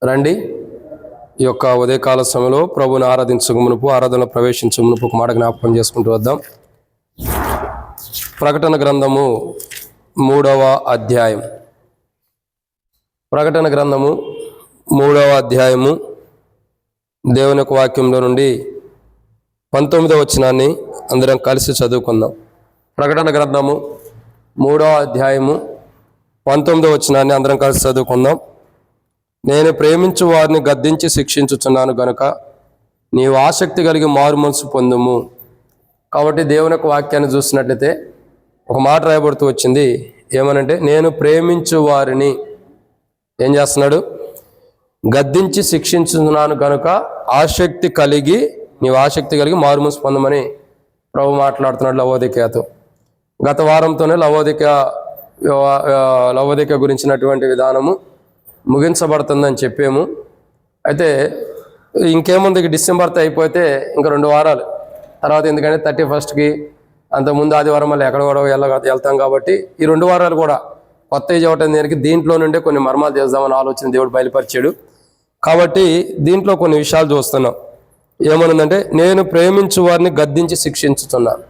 రండి, ఈ యొక్క ఉదయకాల సమయంలో ప్రభుని ఆరాధించక మునుపు, ఆరాధనలో ప్రవేశించక మునుపు ఒక మాట జ్ఞాపకం చేసుకుంటూ వద్దాం. ప్రకటన గ్రంథము 3వ అధ్యాయం. ప్రకటన గ్రంథము 3వ అధ్యాయము దేవుని యొక్క వాక్యంలో నుండి 19వ వచనాన్ని అందరం కలిసి చదువుకుందాం. ప్రకటన గ్రంథము 3వ అధ్యాయము 19వ వచనాన్ని అందరం కలిసి చదువుకుందాం. నేను ప్రేమించు వారిని గద్దించి శిక్షించుచున్నాను గనుక నీవు ఆసక్తి కలిగి మారు మనసు పొందుము. కాబట్టి దేవుని యొక్క వాక్యాన్ని చూసినట్లయితే ఒక మాట రాయబడుతూ వచ్చింది. ఏమనంటే, నేను ప్రేమించు వారిని ఏం చేస్తున్నాడు? గద్దించి శిక్షించుతున్నాను కనుక నీవు ఆసక్తి కలిగి మారు మనసు పొందమని ప్రభు మాట్లాడుతున్నాడు లవోదికయతో. గత వారంతోనే లవోదిక గురించినటువంటి విధానము ముగించబడుతుందని చెప్పాము. అయితే ఇంకేముంది, డిసెంబర్తో అయిపోతే ఇంకా 2 వారాలు తర్వాత, ఎందుకంటే 31st అంతకుముందు ఆదివారం మళ్ళీ ఎక్కడ కూడా వెళ్తాం. కాబట్టి ఈ 2 వారాలు కూడా కొత్త చదవటం దేనికి, దీంట్లో నుండే కొన్ని మర్మాలు చేద్దామని ఆలోచన దేవుడు బయలుపరిచాడు. కాబట్టి దీంట్లో కొన్ని విషయాలు చూస్తున్నాం. ఏమనుందంటే, నేను ప్రేమించు వారిని గద్దించి శిక్షించుతున్నాను.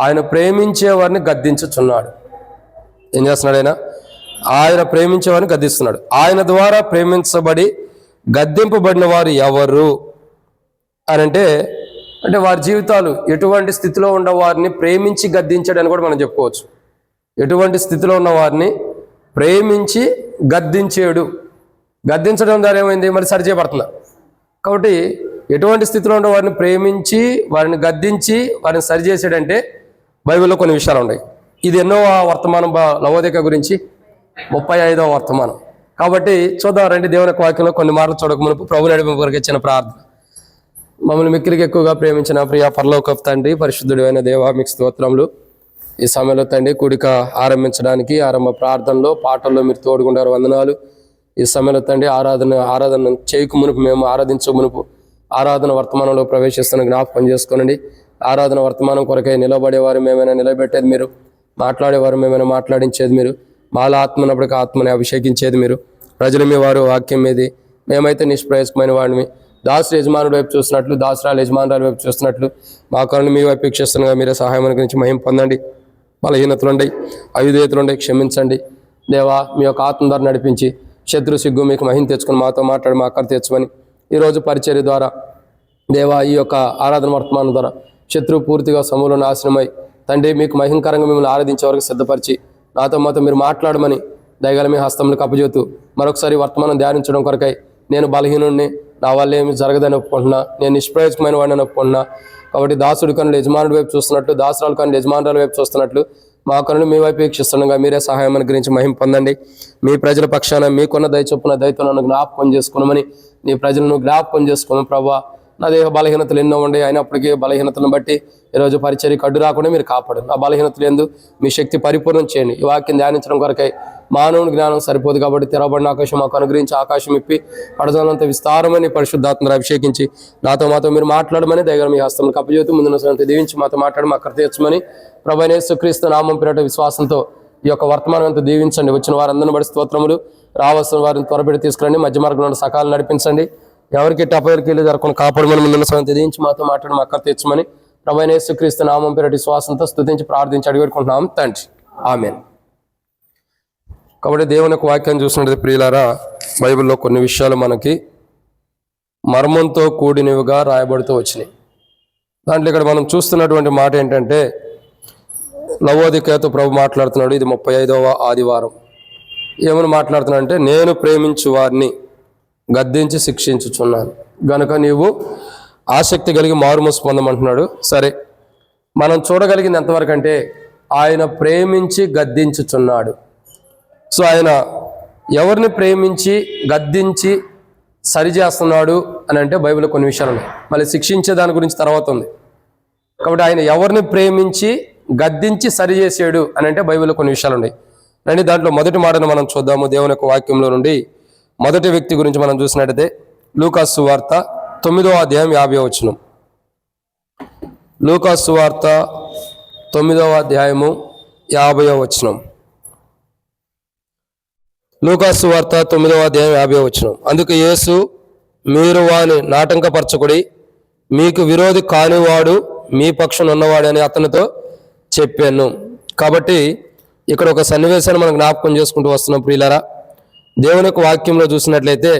ఆయన ప్రేమించే వారిని గద్దించుచున్నాడు. ఏం చేస్తున్నాడు? ఆయన ప్రేమించేవారిని గద్దిస్తున్నాడు. ఆయన ద్వారా ప్రేమించబడి గద్దింపబడిన వారు ఎవరు అని అంటే వారి జీవితాలు ఎటువంటి స్థితిలో ఉన్న వారిని ప్రేమించి గద్దించాడని కూడా మనం చెప్పుకోవచ్చు. ఎటువంటి స్థితిలో ఉన్న వారిని ప్రేమించి గద్దించాడు. గద్దించడం ద్వారా ఏమైంది? మరి సరిచేయబడుతున్నారు. కాబట్టి ఎటువంటి స్థితిలో ఉన్న వారిని ప్రేమించి వారిని గద్దించి వారిని సరిచేసాడంటే బైబిల్లో కొన్ని విషయాలు ఉన్నాయి. ఇది ఎన్నో వర్తమానం లవోదిక గురించి 35వ వర్తమానం. కాబట్టి చూద్దాం రండి. దేవుని యొక్క వాక్యంలో కొన్ని మాటలు చూడక మునుపు ప్రభు నడిపింపు కొరకు ఇచ్చిన ప్రార్థన. మమ్మల్ని మిక్కిలికి ఎక్కువగా ప్రేమించిన ప్రియ పరలోకపు తండ్రి, పరిశుద్ధుడు అయిన దేవా, మీకు స్తోత్రములు. ఈ సమయంలో తండ్రి కూడిక ఆరంభించడానికి ఆరంభ ప్రార్థనలో పాటల్లో మీరు తోడుకుంటారు, వందనాలు. ఈ సమయంలో తండ్రి ఆరాధన చేయకు మునుపు, మేము ఆరాధించక మునుపు ఆరాధన వర్తమానంలో ప్రవేశిస్తున్న జ్ఞాపకం చేసుకోనండి. ఆరాధన వర్తమానం కొరకై నిలబడేవారు మేమైనా నిలబెట్టేది మీరు, మాట్లాడేవారు మేమైనా మాట్లాడించేది మీరు, మాల ఆత్మనప్పటికీ ఆత్మని అభిషేకించేది మీరు, ప్రజలు మీ వారు వాక్యం మీది, మేమైతే నిష్ప్రయోజకమైన వాడిని. దాసుడు యజమానుడు వైపు చూస్తున్నట్లు, దాసురాలు యజమానురాల వైపు చూస్తున్నట్లు మా కరుణ మీ వైపు వీక్షిస్తుండగా మీరే సహాయం గురించి మహిమ పొందండి. బలహీనతలుండయి, అవిధేయతలుండయి, క్షమించండి దేవా. మీ యొక్క ఆత్మ ద్వారా నడిపించి శత్రు సిగ్గు మీకు మహిమ తెచ్చుకొని మాతో మాట్లాడి మా అక్కర తెచ్చుకొని ఈరోజు పరిచర్య ద్వారా దేవా, ఈ యొక్క ఆరాధన వర్తమానం ద్వారా శత్రువు పూర్తిగా సమూల నాశనమై తండ్రి మీకు మహిమకరంగా మిమ్మల్ని ఆరాధించే వరకు సిద్ధపరిచి నాతో మీరు మాట్లాడమని దయగల మీ హస్తములకు అప్పజేతూ మరొకసారి వర్తమానం ధ్యానించడం కొరకై నేను బలహీనుడిని, నా వల్ల ఏమి జరగదని ఒప్పుకుంటున్నా, నేను నిష్ప్రయోజకమైన వాడిని ఒప్పుకుంటున్నా. కాబట్టి దాసుడు కనులు యజమానుడి వైపు చూస్తున్నట్లు, దాసురాలు కనులు యజమానురాల వైపు చూస్తున్నట్లు మా కనులు మీ వైపు వీక్షిస్తుండగా మీరే సహాయం గురించి మహిమ పొందండి. మీ ప్రజల పక్షాన మీకున్న దయ చొప్పున దయతో నన్ను జ్ఞాపకం చేసుకున్నామని, నీ ప్రజలను జ్ఞాపకం చేసుకున్నాం ప్రభా. నా దేహ బలహీనతలు ఎన్నో ఉండే, అయినప్పటికీ బలహీనతలను బట్టి ఈరోజు పరిచర్యకు అడ్డు రాకుండా మీరు కాపాడు. నా బలహీనతలు ఎందు మీ శక్తి పరిపూర్ణం చేయండి. ఈ వాక్యం ధ్యానించడం కొరకై మానవుని జ్ఞానం సరిపోదు కాబట్టి తెరవబడిన ఆకాశం మాకు అనుగ్రహించి ఆకాశం ఇప్పి పడజనంత విస్తారమని పరిశుద్ధాత్మను అభిషేకించి మాతో మీరు మాట్లాడమని దగ్గర మీ హస్తంలో కప్పజేతూ ముందున్న సంగతి దీవించి మాతో మాట్లాడి మా అక్కడ తీర్చమని ప్రభువైన యేసుక్రీస్తు నామం పేరిట విశ్వాసంతో ఈ యొక్క వర్తమానం అంతా దీవించండి. వచ్చిన వారందరిని బడి స్తోత్రములు, రావాల్సిన వారిని త్వరపెట్టి తీసుకురండి. మధ్య మార్గంలో సకాలం నడిపించండి. ఎవరికి టపరికి వెళ్ళి జరగకుండా కాపాడమని ముందున్న సంగతి దీవించి మాతో మాట్లాడి మా అక్కడ తీర్చమని ప్రభువైన యేసుక్రీస్తు నామం పేరిట విశ్వాసంతో స్తుతించి ప్రార్థించి అడిగేట్టుకుంటున్నాం తండ్రి, ఆమేన్. కాబట్టి దేవుని యొక్క వాక్యాన్ని చూసినట్టు ప్రియులారా, బైబిల్లో కొన్ని విషయాలు మనకి మర్మంతో కూడినవిగా రాయబడుతూ వచ్చినాయి. దాంట్లో ఇక్కడ మనం చూస్తున్నటువంటి మాట ఏంటంటే, లవోదికయతో ప్రభు మాట్లాడుతున్నాడు. ఇది 35వ ఆదివారం. ఏమని మాట్లాడుతున్నాడంటే, నేను ప్రేమించు వారిని గద్దించి శిక్షించుచున్నాను గనుక నీవు ఆసక్తి కలిగి మారుమూసు పొందమంటున్నాడు. సరే, మనం చూడగలిగింది ఎంతవరకు అంటే ఆయన ప్రేమించి గద్దించుచున్నాడు. సో ఆయన ఎవరిని ప్రేమించి గద్దించి సరిచేస్తున్నాడు అని అంటే బైబిల్లో కొన్ని విషయాలు ఉన్నాయి. మళ్ళీ శిక్షించే దాని గురించి తర్వాత ఉంది. కాబట్టి ఆయన ఎవరిని ప్రేమించి గద్దించి సరిచేసాడు అని అంటే బైబిల్లో కొన్ని విషయాలు ఉన్నాయి. రండి, దాంట్లో మొదటి మాటను మనం చూద్దాము. దేవుని యొక్క వాక్యంలో నుండి మొదటి వ్యక్తి గురించి మనం చూసినట్టయితే లూకాసు సువార్త 9వ అధ్యాయం 50వ వచనం. లూకాసు సువార్త 9వ అధ్యాయము 50వ వచనం. లూకాసు వార్త 9వ అధ్యాయం 50వ వచనం. అందుకు యేసు, మీరు వాని నాటంకపరచకుడి, మీకు విరోధి కానివాడు మీ పక్షం ఉన్నవాడు అని అతనితో చెప్పాను. కాబట్టి ఇక్కడ ఒక సన్నివేశాన్ని మనం జ్ఞాపకం చేసుకుంటూ వస్తున్నాం ప్రియులారా. దేవుని యొక్క వాక్యంలో చూసినట్లయితే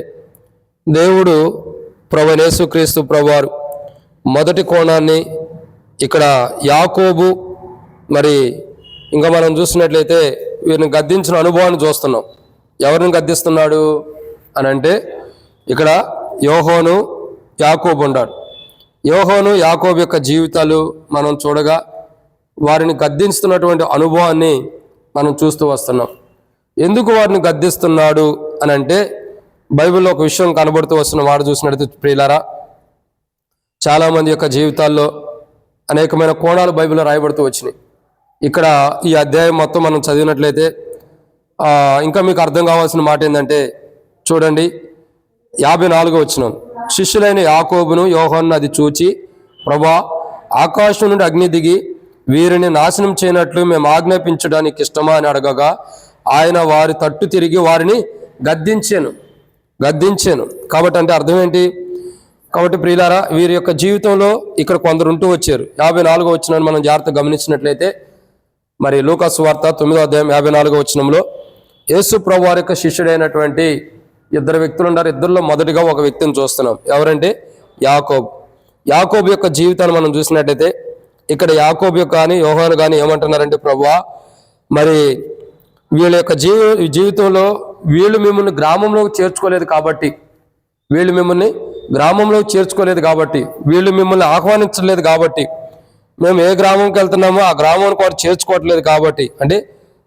దేవుడు ప్రభువైన యేసుక్రీస్తు ప్రభువారు మొదటి కోణాన్ని ఇక్కడ యాకోబు, మరి ఇంకా మనం చూసినట్లయితే వీరిని గద్దించిన అనుభవాన్ని చూస్తున్నాం. ఎవరిని గద్దిస్తున్నాడు అని అంటే ఇక్కడ యోహోను, యాకోబు ఉన్నాడు. యోహోను, యాకోబు యొక్క జీవితాలు మనం చూడగా వారిని గద్దిస్తున్నటువంటి అనుభవాన్ని మనం చూస్తూ వస్తున్నాం. ఎందుకు వారిని గద్దిస్తున్నాడు అని అంటే బైబిల్లో ఒక విషయం కనబడుతూ వస్తున్న మాట చూసినట్లయితే ప్రియులారా, చాలామంది యొక్క జీవితాల్లో అనేకమైన కోణాలు బైబిల్లో రాయబడుతూ వచ్చినాయి. ఇక్కడ ఈ అధ్యాయం మొత్తం మనం చదివినట్లయితే ఇంకా మీకు అర్థం కావాల్సిన మాట ఏంటంటే చూడండి, 54వ వచనం. శిష్యులైన యాకోబును యోహాను అది చూచి, ప్రభువా, ఆకాశం నుండి అగ్ని దిగి వీరిని నాశనం చేయనట్లు మేము ఆజ్ఞాపించడానికి ఇష్టమా అని అడగగా ఆయన వారి తట్టు తిరిగి వారిని గద్దించాను. కాబట్టి అంటే అర్థం ఏంటి? కాబట్టి ప్రియులారా, వీరి యొక్క జీవితంలో ఇక్కడ కొందరు ఉంటూ వచ్చారు. 54వ వచనాన్ని మనం జాగ్రత్తగా గమనించినట్లయితే మరి లూకాసు వార్త 9వ అధ్యాయం 54వ వచనంలో యేసు ప్రభు వారి యొక్క శిష్యుడైనటువంటి ఇద్దరు వ్యక్తులు ఉన్నారు. ఇద్దరిలో మొదటిగా ఒక వ్యక్తిని చూస్తున్నాం. ఎవరంటే యాకోబు యొక్క జీవితాన్ని మనం చూసినట్లయితే ఇక్కడ యాకోబు యొక్క కానీ యోహాను కానీ ఏమంటున్నారంటే, ప్రభువా, మరి వీళ్ళ యొక్క జీవితంలో వీళ్ళు మిమ్మల్ని గ్రామంలోకి చేర్చుకోలేదు కాబట్టి, వీళ్ళు మిమ్మల్ని ఆహ్వానించలేదు కాబట్టి, మేము ఏ గ్రామంకి వెళ్తున్నామో ఆ గ్రామానికి వారు చేర్చుకోవట్లేదు కాబట్టి, అంటే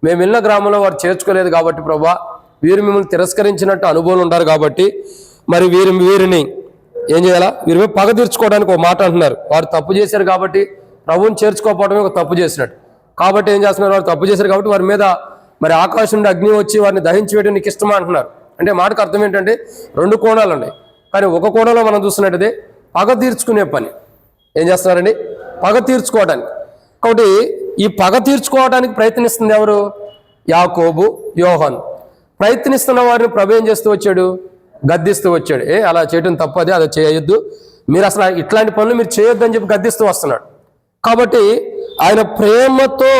మేము వెళ్ళిన గ్రామంలో వారు చేర్చుకోలేదు కాబట్టి ప్రభువా, వీరు మిమ్మల్ని తిరస్కరించినట్టు అనుభవం ఉంటారు కాబట్టి, మరి వీరిని ఏం చేయాలా? వీరి మీద పగ తీర్చుకోవడానికి ఒక మాట అంటున్నారు. వారు తప్పు చేశారు కాబట్టి ప్రభువుని చేర్చుకోకపోవడమే ఒక తప్పు చేసినట్టు. కాబట్టి ఏం చేస్తున్నారు? వారు తప్పు చేశారు కాబట్టి వారి మీద మరి ఆకాశం నుండి అగ్ని వచ్చి వారిని దహించి వేయడం నీకు ఇష్టమా అంటున్నారు. అంటే మాటకు అర్థం ఏంటంటే రెండు కోణాలు ఉన్నాయి. కానీ ఒక కోణంలో మనం చూస్తున్నట్టయితే పగ తీర్చుకునే పని ఏం చేస్తున్నారండి? పగ తీర్చుకోవడానికి. కాబట్టి ఈ పగ తీర్చుకోవడానికి ప్రయత్నిస్తుంది ఎవరు? యాకోబు, యోహాను. ప్రయత్నిస్తున్న వారిని ప్రభు ఏం చేస్తూ వచ్చాడు? గద్దిస్తూ వచ్చాడు. అలా చేయడం తప్పది, అలా చేయొద్దు, మీరు అసలు ఇట్లాంటి పనులు మీరు చేయొద్దు అని చెప్పి గద్దిస్తూ వస్తున్నాడు. కాబట్టి ఆయన ప్రేమతో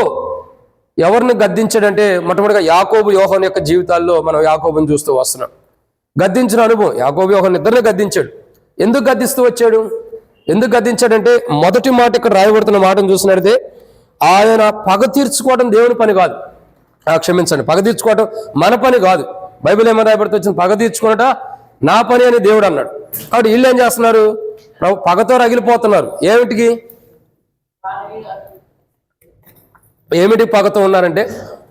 ఎవరిని గద్దించాడంటే మొట్టమొదటిగా యాకోబు, యోహాను యొక్క జీవితాల్లో మనం యాకోబుని చూస్తూ వస్తున్నాం. గద్దించిన అనుభవం యాకోబు, యోహాను ఇద్దరిని గద్దించాడు. ఎందుకు గద్దిస్తూ వచ్చాడు? ఎందుకు గద్దించాడంటే మొదటి మాట ఇక్కడ రాయబడుతున్న మాటను చూసినట్లయితే ఆయన పగ తీర్చుకోవడం దేవుని పని కాదు. క్షమించండి, పగ తీర్చుకోవడం మన పని కాదు. బైబిల్ ఏమైనా రాయబడుతూ వచ్చింది? పగ తీర్చుకోవట నా పని అని దేవుడు అన్నాడు. కాబట్టి వీళ్ళు ఏం చేస్తున్నారు? పగతో రగిలిపోతున్నారు. ఏమిటి పగతో ఉన్నారంటే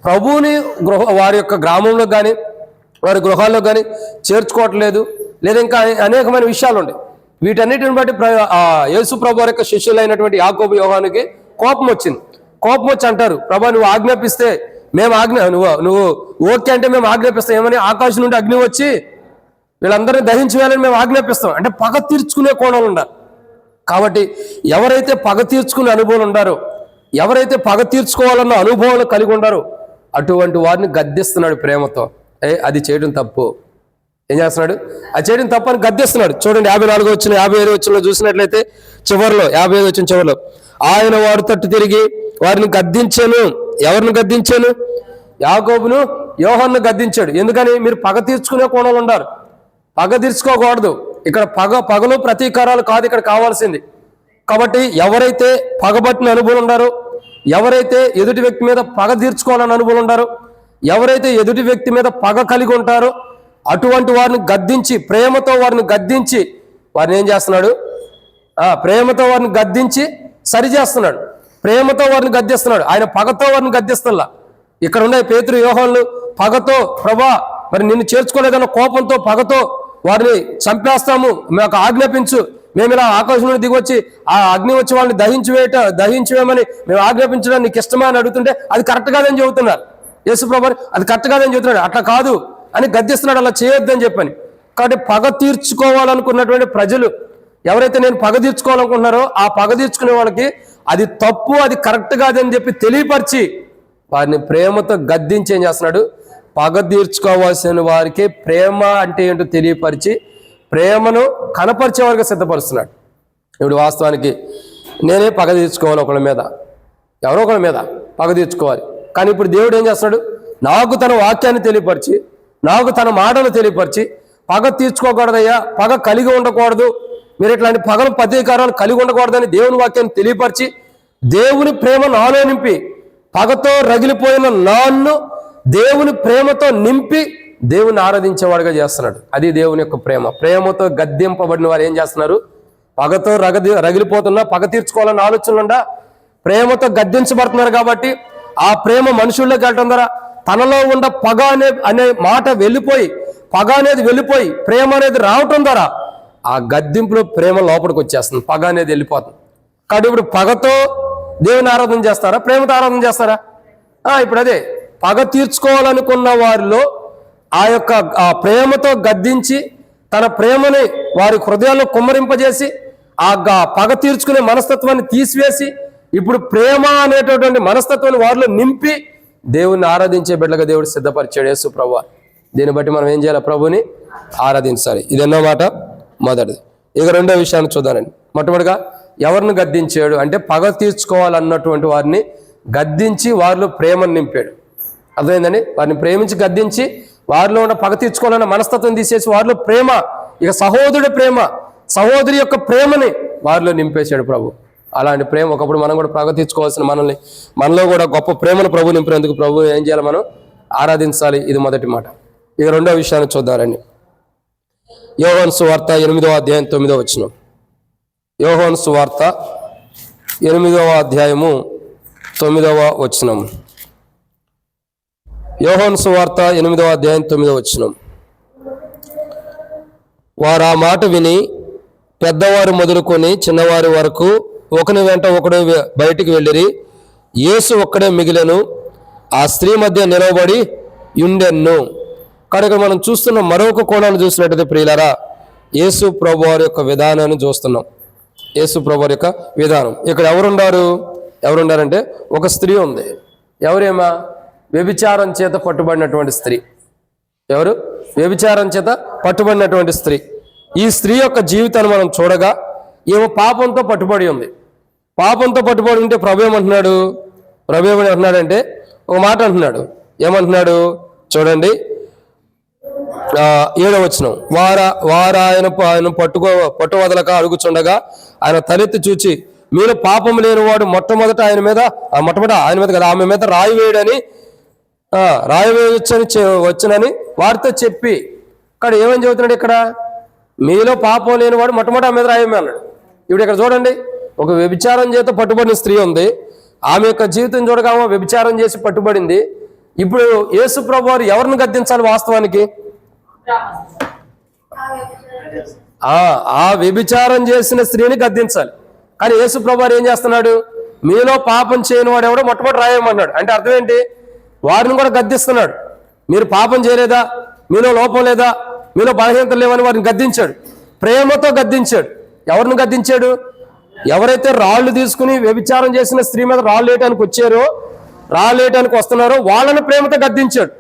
ప్రభువుని వారి యొక్క గ్రామంలో కానీ వారి గృహాల్లో కానీ చేర్చుకోవట్లేదు, లేదా ఇంకా అనేకమైన విషయాలు ఉన్నాయి. వీటన్నిటిని బట్టి యేసు ప్రభు వారి యొక్క శిష్యులైనటువంటి యాకోబు, యోహానుకి కోపం వచ్చింది. కోపం వచ్చి అంటారు, ప్రభా, నువ్వు ఆజ్ఞాపిస్తే మేము నువ్వు ఓకే అంటే మేము ఆజ్ఞాపిస్తాం. ఏమని? ఆకాశం నుండి అగ్ని వచ్చి వీళ్ళందరినీ దహించి వేయాలని మేము ఆజ్ఞాపిస్తాం. అంటే పగ తీర్చుకునే కోణాలు ఉండాలి. కాబట్టి ఎవరైతే పగ తీర్చుకునే అనుభవం ఉండారో, ఎవరైతే పగ తీర్చుకోవాలన్న అనుభవాలు కలిగి ఉండారో అటువంటి వారిని గద్దిస్తున్నాడు ప్రేమతో. అది చేయడం తప్పు. ఏం చేస్తున్నాడు? అది చేయడం తప్పు అని గద్దిస్తున్నాడు. చూడండి 54 వచ్చిన 55 వచ్చిన చూసినట్లయితే చివరిలో 55 వచ్చిన చివరిలో ఆయన వారి తట్టు తిరిగి వారిని గద్దించాను. ఎవరిని గద్దించాను? యాకోబును, యోహానును గద్దించాడు. ఎందుకని? మీరు పగ తీర్చుకునే కోణాలు ఉండారు, పగ తీర్చుకోకూడదు. ఇక్కడ పగలు ప్రతీకారాలు కాదు ఇక్కడ కావాల్సింది. కాబట్టి ఎవరైతే పగబట్టిన అనుభవం ఉండారో, ఎవరైతే ఎదుటి వ్యక్తి మీద పగ తీర్చుకోవాలని అనుభవం ఉండారో, ఎవరైతే ఎదుటి వ్యక్తి మీద పగ కలిగి ఉంటారో అటువంటి వారిని గద్దించి, ప్రేమతో వారిని గద్దించి వారిని ఏం చేస్తున్నాడు? ప్రేమతో వారిని గద్దించి సరి చేస్తున్నాడు. ప్రేమతో వారిని గద్దిస్తున్నాడు. ఆయన పగతో వారిని గద్దిస్తున్నా. ఇక్కడ ఉండే పేతురు, యోహానులు పగతో, ప్రభా, మరి నిన్ను చేర్చుకోలేదన్న కోపంతో పగతో వారిని చంపేస్తాము, మాకు ఆజ్ఞాపించు, మేము ఇలా ఆకాశం నుండి దిగొచ్చి ఆ అగ్ని వచ్చి వాళ్ళని దహించివేయమని మేము ఆజ్ఞాపించడం నీకు ఇష్టమా అని అడుగుతుంటే అది కరెక్ట్ కాదని చెబుతున్నారు. యేసు ప్రభు అది కరెక్ట్ కాదని చెబుతున్నాడు. అట్లా కాదు అని గద్దిస్తున్నాడు, అలా చేయొద్దని చెప్పని. కాబట్టి పగ తీర్చుకోవాలనుకున్నటువంటి ప్రజలు ఎవరైతే నేను పగ తీర్చుకోవాలనుకుంటున్నారో ఆ పగ తీర్చుకునే వాళ్ళకి అది తప్పు, అది కరెక్ట్ కాదని చెప్పి తెలియపరిచి వారిని ప్రేమతో గద్దించి ఏం చేస్తున్నాడు? పగ తీర్చుకోవాల్సిన వారికి ప్రేమ అంటే ఏంటో తెలియపరిచి ప్రేమను కనపరిచే వారికి సిద్ధపరుస్తున్నాడు. ఇప్పుడు వాస్తవానికి నేనే పగ తీర్చుకోవాలి ఒకళ్ళ మీద, ఎవరో ఒకళ్ళ మీద పగ తీర్చుకోవాలి. కానీ ఇప్పుడు దేవుడు ఏం చేస్తున్నాడు? నాకు తన వాక్యాన్ని తెలియపరిచి, నాకు తన మాటలు తెలియపరిచి, పగ తీర్చుకోకూడదయ్యా, పగ కలిగి ఉండకూడదు, మీరు ఇట్లాంటి పగలు ప్రతీకారాలు కలిగి ఉండకూడదని దేవుని వాక్యాన్ని తెలియపరిచి, దేవుని ప్రేమ నాలో నింపి, పగతో రగిలిపోయిన నాన్ను దేవుని ప్రేమతో నింపి దేవుని ఆరాధించేవాడుగా చేస్తున్నాడు. అది దేవుని యొక్క ప్రేమ. ప్రేమతో గద్దింపబడిన వారు ఏం చేస్తున్నారు? పగతో రగిలిపోతున్నా పగ తీర్చుకోవాలన్న ఆలోచనలుండా ప్రేమతో గద్దించబడుతున్నారు. కాబట్టి ఆ ప్రేమ మనుషుల్లోకి వెళ్ళటం ద్వారా తనలో ఉన్న పగ అనే మాట వెళ్ళిపోయి, పగ అనేది వెళ్ళిపోయి ప్రేమ అనేది రావటం ద్వారా ఆ గద్దింపులో ప్రేమ లోపలికి వచ్చేస్తుంది, పగ అనేది వెళ్ళిపోతుంది. కాబట్టి ఇప్పుడు పగతో దేవుని ఆరాధన చేస్తారా, ప్రేమతో ఆరాధన చేస్తారా? ఇప్పుడు అదే పగ తీర్చుకోవాలనుకున్న వారిలో ఆ ప్రేమతో గద్దించి తన ప్రేమని వారి హృదయాల్లో కుమ్మరింపజేసి ఆ పగ తీర్చుకునే మనస్తత్వాన్ని తీసివేసి ఇప్పుడు ప్రేమ అనేటటువంటి మనస్తత్వాన్ని వారిలో నింపి దేవుణ్ణి ఆరాధించే బిడ్డగా దేవుడు సిద్ధపరిచాడు యేసు ప్రభువు. దీన్ని బట్టి మనం ఏం చేయాలి? ప్రభుని ఆరాధించాలి. ఇది ఎన్నో మాట? మొదటిది. ఇక రెండో విషయాన్ని చూద్దానండి. మొట్టమొదటిగా ఎవరిని గద్దించాడు అంటే పగ తీర్చుకోవాలన్నటువంటి వారిని గద్దించి వారిలో ప్రేమను నింపాడు. అర్థమైందండి? వారిని ప్రేమించి గద్దించి వారిలో ఉన్న పగ తీర్చుకోవాలన్న మనస్తత్వం తీసేసి వారిలో ప్రేమ, ఇక సహోదరుడి ప్రేమ, సహోదరి యొక్క ప్రేమని వారిలో నింపేశాడు ప్రభు. అలాంటి ప్రేమ ఒకప్పుడు మనం కూడా పగ తీర్చుకోవాల్సిన మనలో కూడా గొప్ప ప్రేమను ప్రభు నింపినందుకు ప్రభు ఏం చేయాలి? మనం ఆరాధించాలి. ఇది మొదటి మాట. ఇక రెండో విషయాన్ని చూద్దారండి. యోహాను సువార్త 8వ అధ్యాయం 9వ వచనం. యోహాను సువార్త 8వ అధ్యాయము 9వ వచనం. యోహాను సువార్త 8వ అధ్యాయం 9వ వచనం. వారు ఆ మాట విని పెద్దవారు మొదలుకొని చిన్నవారి వరకు ఒకని వెంట ఒకడు బయటికి వెళ్ళిరి. యేసు ఒక్కడే మిగిలెను, ఆ స్త్రీ మధ్య నిలవబడి ఉండెను. కనుక మనం చూస్తున్న మరొక కోణాన్ని చూసినట్టయితే ప్రియులారా, యేసు ప్రభువారి యొక్క విధానాన్ని చూస్తున్నాం. యేసు ప్రభువారి యొక్క విధానం. ఇక్కడ ఎవరుండారంటే ఒక స్త్రీ ఉంది. ఎవరేమా? వ్యభిచారం చేత పట్టుబడినటువంటి స్త్రీ. ఎవరు? వ్యభిచారం చేత పట్టుబడినటువంటి స్త్రీ. ఈ స్త్రీ యొక్క జీవితాన్ని మనం చూడగా ఈమె పాపంతో పట్టుబడి ఉంది. పాపంతో పట్టుబడి ఉంటే ప్రభు ఏమంటున్నాడంటే ఒక మాట అంటున్నాడు. ఏమంటున్నాడు చూడండి, 7వ వచనం. ఆయన పట్టువదలక అడుగుచుండగా ఆయన తలెత్తి చూచి, మీరు పాపం లేనివాడు మొట్టమొదట ఆయన మీద కదా ఆమె మీద రాయి వేయడని వచ్చనని వారితో చెప్పి, ఇక్కడ ఏమని చెబుతున్నాడు? ఇక్కడ మీలో పాపం లేనివాడు మొట్టమొదటి ఆమె మీద రాయమే అన్నాడు. ఇప్పుడు ఇక్కడ చూడండి, ఒక వ్యభిచారం చేత పట్టుబడిన స్త్రీ ఉంది. ఆమె యొక్క జీవితం చూడగా ఆమె వ్యభిచారం చేసి పట్టుబడింది. ఇప్పుడు యేసు ప్రభువు వారు ఎవరిని గద్దించాలి? వాస్తవానికి ఆ వ్యభిచారం చేసిన స్త్రీని గద్దించాలి. కానీ యేసు ప్రభువు వారు ఏం చేస్తున్నాడు? మీలో పాపం చేయని వాడు ఎవడో మొట్టమొదటి రాయమన్నాడు. అంటే అర్థం ఏంటి? వారిని కూడా గద్దిస్తున్నాడు. మీరు పాపం చేయలేదా? మీలో లోపం లేదా? మీలో బలహీనతలు లేవని వారిని గద్దించాడు. ప్రేమతో గద్దించాడు. ఎవరిని గద్దించాడు? ఎవరైతే రాళ్ళు తీసుకుని వ్యభిచారం చేసిన స్త్రీ మీద రాళ్ళు వేయటానికి వస్తున్నారో వాళ్ళని ప్రేమతో గద్దించాడు.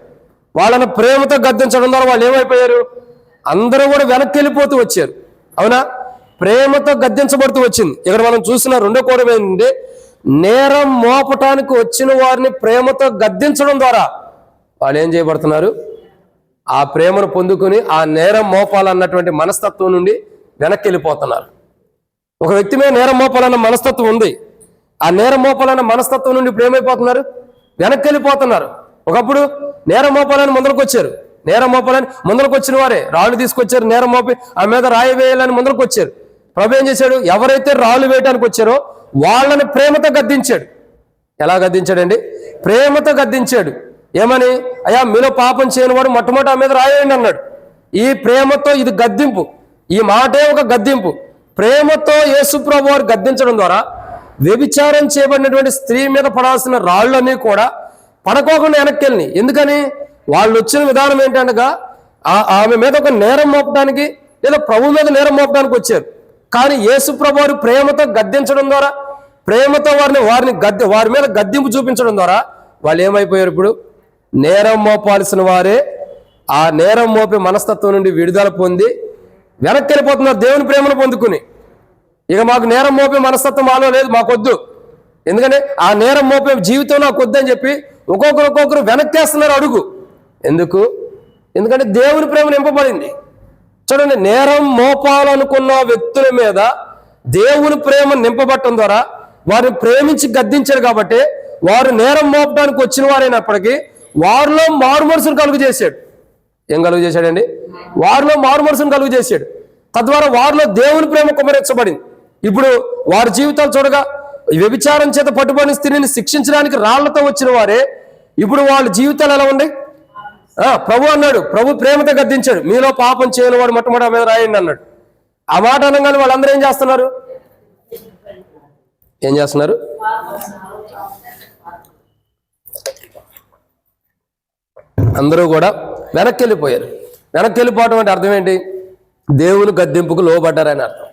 వాళ్ళని ప్రేమతో గద్దించడం ద్వారా వాళ్ళు ఏమైపోయారు? అందరూ కూడా వెనక్కి వెళ్ళిపోతూ వచ్చారు. అవునా? ప్రేమతో గద్దించబడుతూ వచ్చింది. ఇక్కడ మనం చూసిన రెండో కోణం ఏంటంటే, నేరం మోపటానికి వచ్చిన వారిని ప్రేమతో గద్దించడం ద్వారా వాళ్ళు ఏం చేయబడుతున్నారు? ఆ ప్రేమను పొందుకుని ఆ నేరం మోపాలన్నటువంటి మనస్తత్వం నుండి వెనక్కి వెళ్ళిపోతున్నారు. ఒక వ్యక్తి మీద నేరం మోపాలన్న మనస్తత్వం ఉంది. ఆ నేరం మోపాలన్న మనస్తత్వం నుండి ఇప్పుడు ఏమైపోతున్నారు? వెనక్కి వెళ్ళిపోతున్నారు. ఒకప్పుడు నేరం మోపాలని ముందరకు వచ్చారు. నేరం మోపాలని ముందరకు వచ్చిన వారే రాళ్ళు తీసుకొచ్చారు. నేరం మోపి ఆ మీద రాయి వేయాలని ముందరకు వచ్చారు. ప్రభు ఏం చేశాడు? ఎవరైతే రాళ్ళు వేయడానికి వచ్చారో వాళ్ళని ప్రేమతో గద్దించాడు. ఎలా గద్దించాడండి? ప్రేమతో గద్దించాడు. ఏమని? అయ్యా, మీలో పాపం చేయని వాడు మొట్టమొదటి ఆ మీద రాయండి అన్నాడు. ఈ ప్రేమతో, ఇది గద్దింపు. ఈ మాటే ఒక గద్దింపు. ప్రేమతో యేసు ప్రభువు వారు గద్దించడం ద్వారా వ్యభిచారం చేయబడినటువంటి స్త్రీ మీద పడాల్సిన రాళ్ళన్నీ కూడా పడకోకుండా వెనక్కి వెళ్ళినాయి. ఎందుకని? వాళ్ళు వచ్చిన విధానం ఏంటనగా ఆమె మీద ఒక నేరం మోపడానికి లేదా ప్రభు మీద నేరం మోపడానికి వచ్చారు. కానీ యేసు ప్రభువు వారు ప్రేమతో గద్దించడం ద్వారా, ప్రేమతో వారి మీద గద్దింపు చూపించడం ద్వారా వాళ్ళు ఏమైపోయారు? ఇప్పుడు నేరం మోపాల్సిన వారే ఆ నేరం మోపే మనస్తత్వం నుండి విడుదల పొంది వెనక్కి వెళ్ళిపోతున్నారు దేవుని ప్రేమను పొందుకుని. ఇక మాకు నేరం మోపే మనస్తత్వం మాలో లేదు, మాకొద్దు, ఎందుకంటే ఆ నేరం మోపే జీవితం నాకు వద్దు అని చెప్పి ఒక్కొక్కరు వెనక్కేస్తున్నారు అడుగు. ఎందుకంటే దేవుని ప్రేమ నింపబడింది. చూడండి, నేరం మోపాలనుకున్న వ్యక్తుల మీద దేవుని ప్రేమ నింపబట్టడం ద్వారా వారిని ప్రేమించి గద్దించారు కాబట్టి వారు నేరం మోపడానికి వచ్చిన వారైనప్పటికీ వారిలో మారుమనసును కలుగు చేశాడు. ఏం కలుగు చేశాడండి? వారిలో మారుమనసును కలుగు చేశాడు. తద్వారా వారిలో దేవుని ప్రేమ కుమరించబడింది. ఇప్పుడు వారి జీవితాలు చూడగా వ్యభిచారం చేత పట్టుబడిన స్త్రీని శిక్షించడానికి రాళ్లతో వచ్చిన వారే ఇప్పుడు వాళ్ళ జీవితాలు ఎలా ఉన్నాయి? ప్రభు అన్నాడు, ప్రభు ప్రేమతో గద్దించాడు, మీలో పాపం చేయని వాడు మొట్టమొదటి మీద రాయండి అన్నాడు. ఆ మాట అనగానే వాళ్ళందరూ ఏం చేస్తున్నారు? అందరూ కూడా వెనక్కి వెళ్ళిపోయారు. వెనక్కి వెళ్ళిపోవడం అంటే అర్థం ఏంటి? దేవుని గద్దింపుకు లోబడ్డారని అర్థం.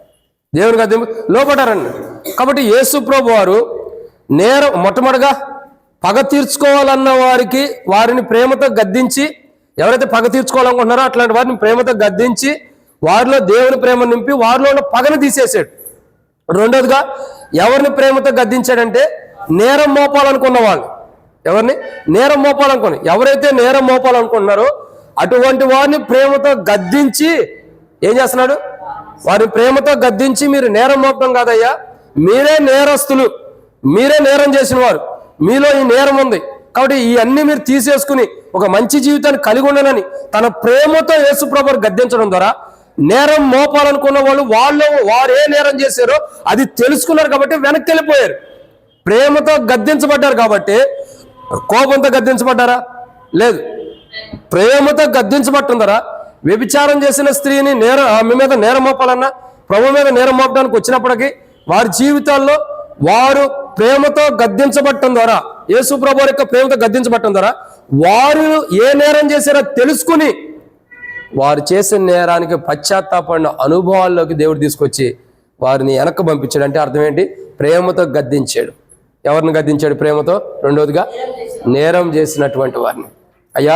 దేవుని గద్దింపు లోబడ్డారని. కాబట్టి యేసు ప్రభు వారు మొట్టమొదటిగా పగ తీర్చుకోవాలన్న వారిని ప్రేమతో గద్దించి, ఎవరైతే పగ తీర్చుకోవాలనుకుంటున్నారో అట్లాంటి వారిని ప్రేమతో గద్దించి వారిలో దేవుని ప్రేమ నింపి వారిలో ఉన్న పగను తీసేసాడు. రెండోదిగా ఎవరిని ప్రేమతో గద్దించాడంటే నేరం మోపాలనుకున్న వాళ్ళు. ఎవరిని? నేరం మోపాలనుకుని. ఎవరైతే నేరం మోపాలనుకుంటున్నారో అటువంటి వారిని ప్రేమతో గద్దించి ఏం చేస్తున్నాడు? వారిని ప్రేమతో గద్దించి, మీరు నేరం మోపడం కాదయ్యా, మీరే నేరస్తులు, మీరే నేరం చేసిన వారు, మీలో ఈ నేరం ఉంది కాబట్టి ఇవన్నీ మీరు తీసేసుకుని ఒక మంచి జీవితాన్ని కలిగి ఉండనని తన ప్రేమతో యేసు ప్రభువును గద్దించడం ద్వారా నేరం మోపాలనుకున్న వారు ఏ నేరం చేశారో అది తెలుసుకున్నారు కాబట్టి వెనక్కి వెళ్ళిపోయారు. ప్రేమతో గద్దించబడ్డారు కాబట్టి కోపంతో గద్దించబడ్డారా? లేదు. ప్రేమతో గద్దించబట్టం ద్వారా వ్యభిచారం చేసిన స్త్రీని ఆమె మీద నేరం మోపాలన్నా ప్రభు మీద నేరం మోపడానికి వచ్చినప్పటికీ వారి జీవితాల్లో వారు ప్రేమతో గద్దించబట్టం ద్వారా, యేసు ప్రభువు యొక్క ప్రేమతో గద్దించబట్టం ద్వారా వారు ఏ నేరం చేశారో తెలుసుకుని వారు చేసిన నేరానికి పశ్చాత్తాపడిన అనుభవాల్లోకి దేవుడు తీసుకొచ్చి వారిని వెనక్కి పంపించాడు. అంటే అర్థం ఏంటి? ప్రేమతో గద్దించాడు. ఎవరిని గద్దించాడు? ప్రేమతో. రెండోదిగా నేరం చేసినటువంటి వారిని. అయ్యా,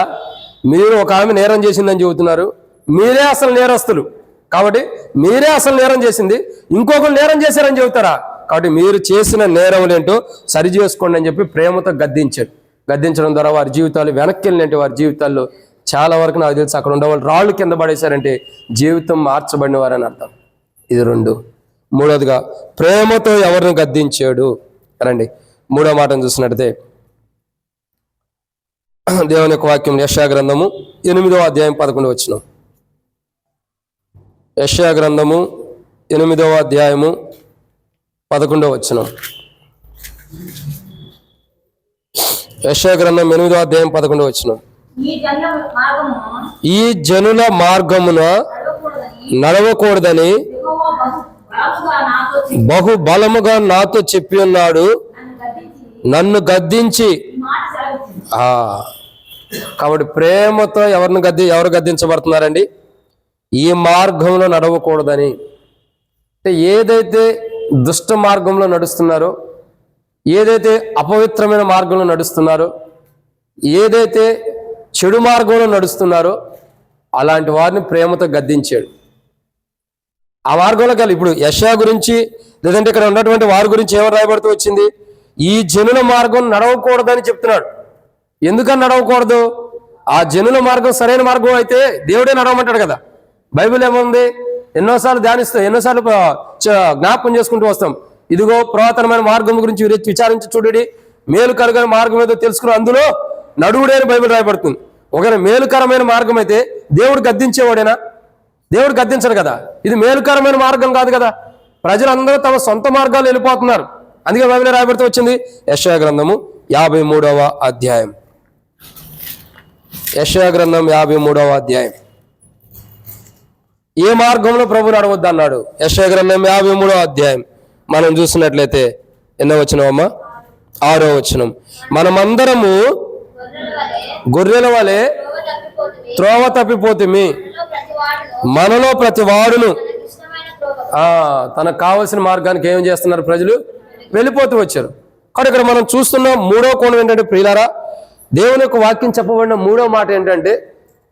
మీరు ఒక ఆమె నేరం చేసిందని చెబుతున్నారు, మీరే అసలు నేరస్తులు కాబట్టి మీరే అసలు నేరం చేసింది, ఇంకొకరు నేరం చేశారని చెబుతారా? కాబట్టి మీరు చేసిన నేరములేంటో సరి చేసుకోండి అని చెప్పి ప్రేమతో గద్దించాడు. గద్దించడం ద్వారా వారి జీవితాలు వెనక్కి వెళ్ళినట్టు వారి జీవితాల్లో చాలా వరకు నాకు తెలిసి అక్కడ ఉండేవాళ్ళు రాళ్ళు కింద పడేశారంటే జీవితం మార్చబడిన వారని అర్థం. ఇది రెండు. మూడోదిగా ప్రేమతో ఎవరిని గద్దించాడు రండి. మూడో మాటను చూసినట్టయితే దేవుని యొక్క వాక్యం యెషయా గ్రంథము 8వ అధ్యాయం 11వ వచనం. యెషయా గ్రంథము 8వ అధ్యాయము 11వ వచనం. యెషయా గ్రంథం 8వ అధ్యాయం 11వ వచనం. ఈ జనుల మార్గమున నడవకూడదని బహు బలముగా నాతో చెప్పి ఉన్నాడు, నన్ను గద్దించి. కాబట్టి ప్రేమతో ఎవరు గద్దించబడుతున్నారండి? ఈ మార్గంలో నడవకూడదని. అంటే ఏదైతే దుష్ట మార్గంలో నడుస్తున్నారో, ఏదైతే అపవిత్రమైన మార్గంలో నడుస్తున్నారో, ఏదైతే చెడు మార్గంలో నడుస్తున్నారో అలాంటి వారిని ప్రేమతో గద్దించాడు. ఆ మార్గంలోకి వెళ్ళి ఇప్పుడు యెషయా గురించి లేదంటే ఇక్కడ ఉన్నటువంటి వారి గురించి ఏమని రాయబడుతూ వచ్చింది? ఈ జనుల మార్గం నడవకూడదని చెప్తున్నాడు. ఎందుకని నడవకూడదు? ఆ జనుల మార్గం సరైన మార్గం అయితే దేవుడే నడవమంటాడు కదా. బైబిల్ ఏముంది? ఎన్నోసార్లు ధ్యానిస్తాం, ఎన్నోసార్లు జ్ఞాపకం చేసుకుంటూ వస్తాం. ఇదిగో పురాతనమైన మార్గం గురించి విచారించి చూడండి, మేలు కలుగని మార్గం ఏదో తెలుసుకుని అందులో నడువుడే అని బైబిల్ రాయబడుతుంది. ఒకవేళ మేలుకరమైన మార్గం అయితే దేవుడు గద్దించేవాడేనా? దేవుడు గద్దించడు కదా. ఇది మేలుకరమైన మార్గం కాదు కదా. ప్రజలందరూ తమ సొంత మార్గాలు వెళ్ళిపోతున్నారు. అందుకే బైబిల్ రాయబడుతూ వచ్చింది. యెషయా గ్రంథము 53వ అధ్యాయం. యెషయా గ్రంథం 53వ అధ్యాయం. ఏ మార్గంలో ప్రభు నడవద్దు అన్నాడు? యెషయా గ్రంథం 53వ అధ్యాయం మనం చూసినట్లయితే ఎన్నో వచనమమ్మా? 6వ వచనం. మనమందరము గొర్రెల వలె త్రోవ తప్పిపోతుమి, మనలో ప్రతి వాడును తనకు కావలసిన మార్గానికి ఏం చేస్తున్నారు? ప్రజలు వెళ్ళిపోతూ వచ్చారు. కాబట్టి ఇక్కడ మనం చూస్తున్న మూడో కోణం ఏంటంటే, ప్రియులారా, దేవుని యొక్క వాక్యం చెప్పబడిన మూడో మాట ఏంటంటే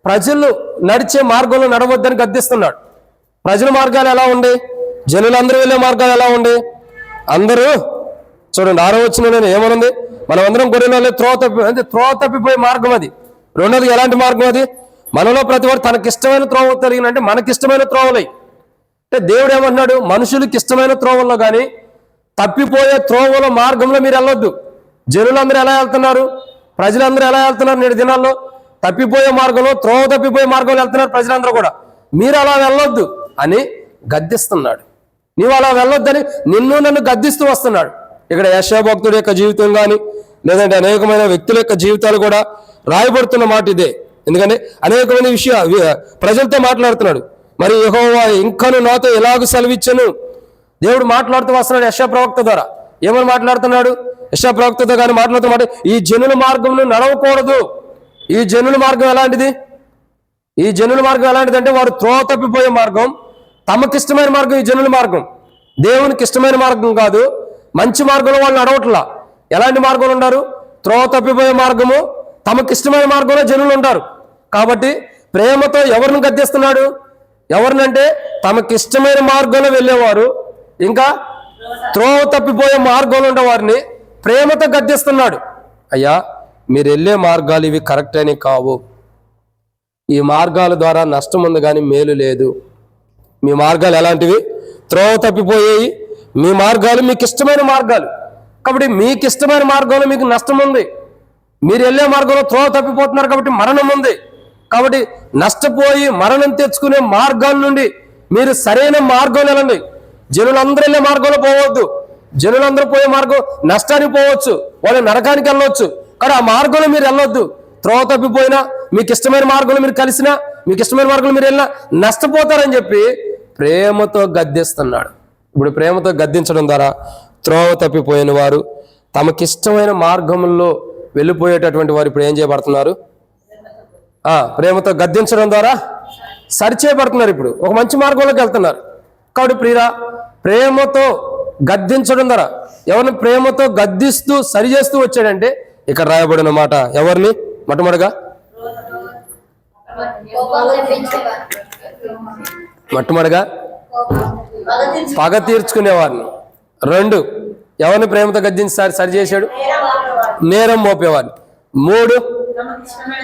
ప్రజలు నడిచే మార్గంలో నడవద్దని గద్దిస్తున్నాడు. ప్రజల మార్గాలు ఎలా ఉండే, జనులందరూ వెళ్ళే మార్గాలు ఎలా ఉండే? అందరూ చూడండి 6వ వచనంలో ఏమనుంది? మనం అందరం గొర్రెల త్రోవ తప్పిపోయే మార్గం అది. రెండోది ఎలాంటి మార్గం అది? మనలో ప్రతి వాడు తనకిష్టమైన త్రోవ కలిగినంటే మనకిష్టమైన త్రోవలై. అంటే దేవుడు ఏమంటున్నాడు? మనుషులకి ఇష్టమైన త్రోవల్లో కానీ తప్పిపోయే త్రోవల మార్గంలో మీరు వెళ్ళొద్దు. జనులందరూ ఎలా వెళ్తున్నారు, ప్రజలందరూ ఎలా వెళ్తున్నారు నేటి దినాల్లో? తప్పిపోయే మార్గంలో, త్రోవ తప్పిపోయే మార్గంలో వెళ్తున్నారు ప్రజలందరూ కూడా. మీరు అలా వెళ్ళొద్దు అని గద్దిస్తున్నాడు. నీవు అలా వెళ్ళొద్దని నన్ను గద్దిస్తూ వస్తున్నాడు. ఇక్కడ యెషయా భక్తుడి యొక్క జీవితం కానీ లేదంటే అనేకమైన వ్యక్తుల యొక్క జీవితాలు కూడా రాయబడుతున్న మాట ఇదే. ఎందుకంటే అనేకమైన ప్రజలతో మాట్లాడుతున్నాడు. మరి యెహోవా ఇంకను నాతో ఎలాగ సెలవిచ్చను? దేవుడు మాట్లాడుతూ వస్తున్నాడు యెషయా ప్రవక్త ద్వారా. ఏమని మాట్లాడుతున్నాడు? యెషయా ప్రవక్తతో కానీ మాట్లాడుతున్నమాట, ఈ జనుల మార్గంలో నడవకూడదు. ఈ జనుల మార్గం ఎలాంటిది? ఈ జనుల మార్గం ఎలాంటిదంటే వారు త్రోవ తప్పిపోయే మార్గం, తమకిష్టమైన మార్గం. ఈ జనుల మార్గం దేవునికి ఇష్టమైన మార్గం కాదు. మంచి మార్గంలో వాళ్ళు నడవట్లా. ఎలాంటి మార్గంలో ఉంటారు? త్రోవ తప్పిపోయే మార్గము, తమకిష్టమైన మార్గంలో జనులు ఉంటారు. కాబట్టి ప్రేమతో ఎవరిని గద్దిస్తున్నాడు? ఎవరినంటే తమకిష్టమైన మార్గంలో వెళ్ళేవారు, ఇంకా త్రోవ తప్పిపోయే మార్గంలో ఉండే వారిని ప్రేమతో గద్దిస్తున్నాడు. అయ్యా, మీరు వెళ్ళే మార్గాలు ఇవి కరెక్ట్ అని కావు. ఈ మార్గాల ద్వారా నష్టం ఉంది కానీ మేలు లేదు. మీ మార్గాలు ఎలాంటివి? త్రోవ తప్పిపోయేవి. మీ మార్గాలు మీకు ఇష్టమైన మార్గాలు. కాబట్టి మీకు ఇష్టమైన మార్గంలో మీకు నష్టం ఉంది. మీరు వెళ్ళే మార్గంలో త్రోవ తప్పిపోతున్నారు కాబట్టి మరణం ఉంది. కాబట్టి నష్టపోయి మరణం తెచ్చుకునే మార్గాల నుండి మీరు సరైన మార్గంలో వెళ్ళండి. జనులందరూ వెళ్ళే మార్గంలో పోవద్దు. జనులందరూ పోయే మార్గం నష్టానికి పోవచ్చు, వాళ్ళు నరకానికి వెళ్ళవచ్చు. కానీ ఆ మార్గంలో మీరు వెళ్ళొద్దు. త్రోవ తప్పిపోయినా, మీకు ఇష్టమైన మార్గంలో మీరు కలిసినా, మీకు ఇష్టమైన మార్గంలో మీరు వెళ్ళినా నష్టపోతారని చెప్పి ప్రేమతో గద్దిస్తున్నాడు. ఇప్పుడు ప్రేమతో గద్దించడం ద్వారా త్రోవ తప్పిపోయిన వారు, తమకిష్టమైన మార్గంలో వెళ్ళిపోయేటటువంటి వారు ఇప్పుడు ఏం చేయబడుతున్నారు? ప్రేమతో గద్దించడం ద్వారా సరిచేయబడుతున్నారు. ఇప్పుడు ఒక మంచి మార్గంలోకి వెళ్తున్నారు. కాబట్టి ప్రియరా, ప్రేమతో గద్దించడం ద్వారా ఎవరిని ప్రేమతో గద్దిస్తూ సరి చేస్తూ వచ్చాడంటే ఇక్కడ రాయబడిన మాట ఎవరిని? మొట్టమొదటిగా పగ తీర్చుకునేవారిని. 2 ఎవరిని ప్రేమతో గద్దించి సరి చేశాడు? నేరం మోపేవారిని. 3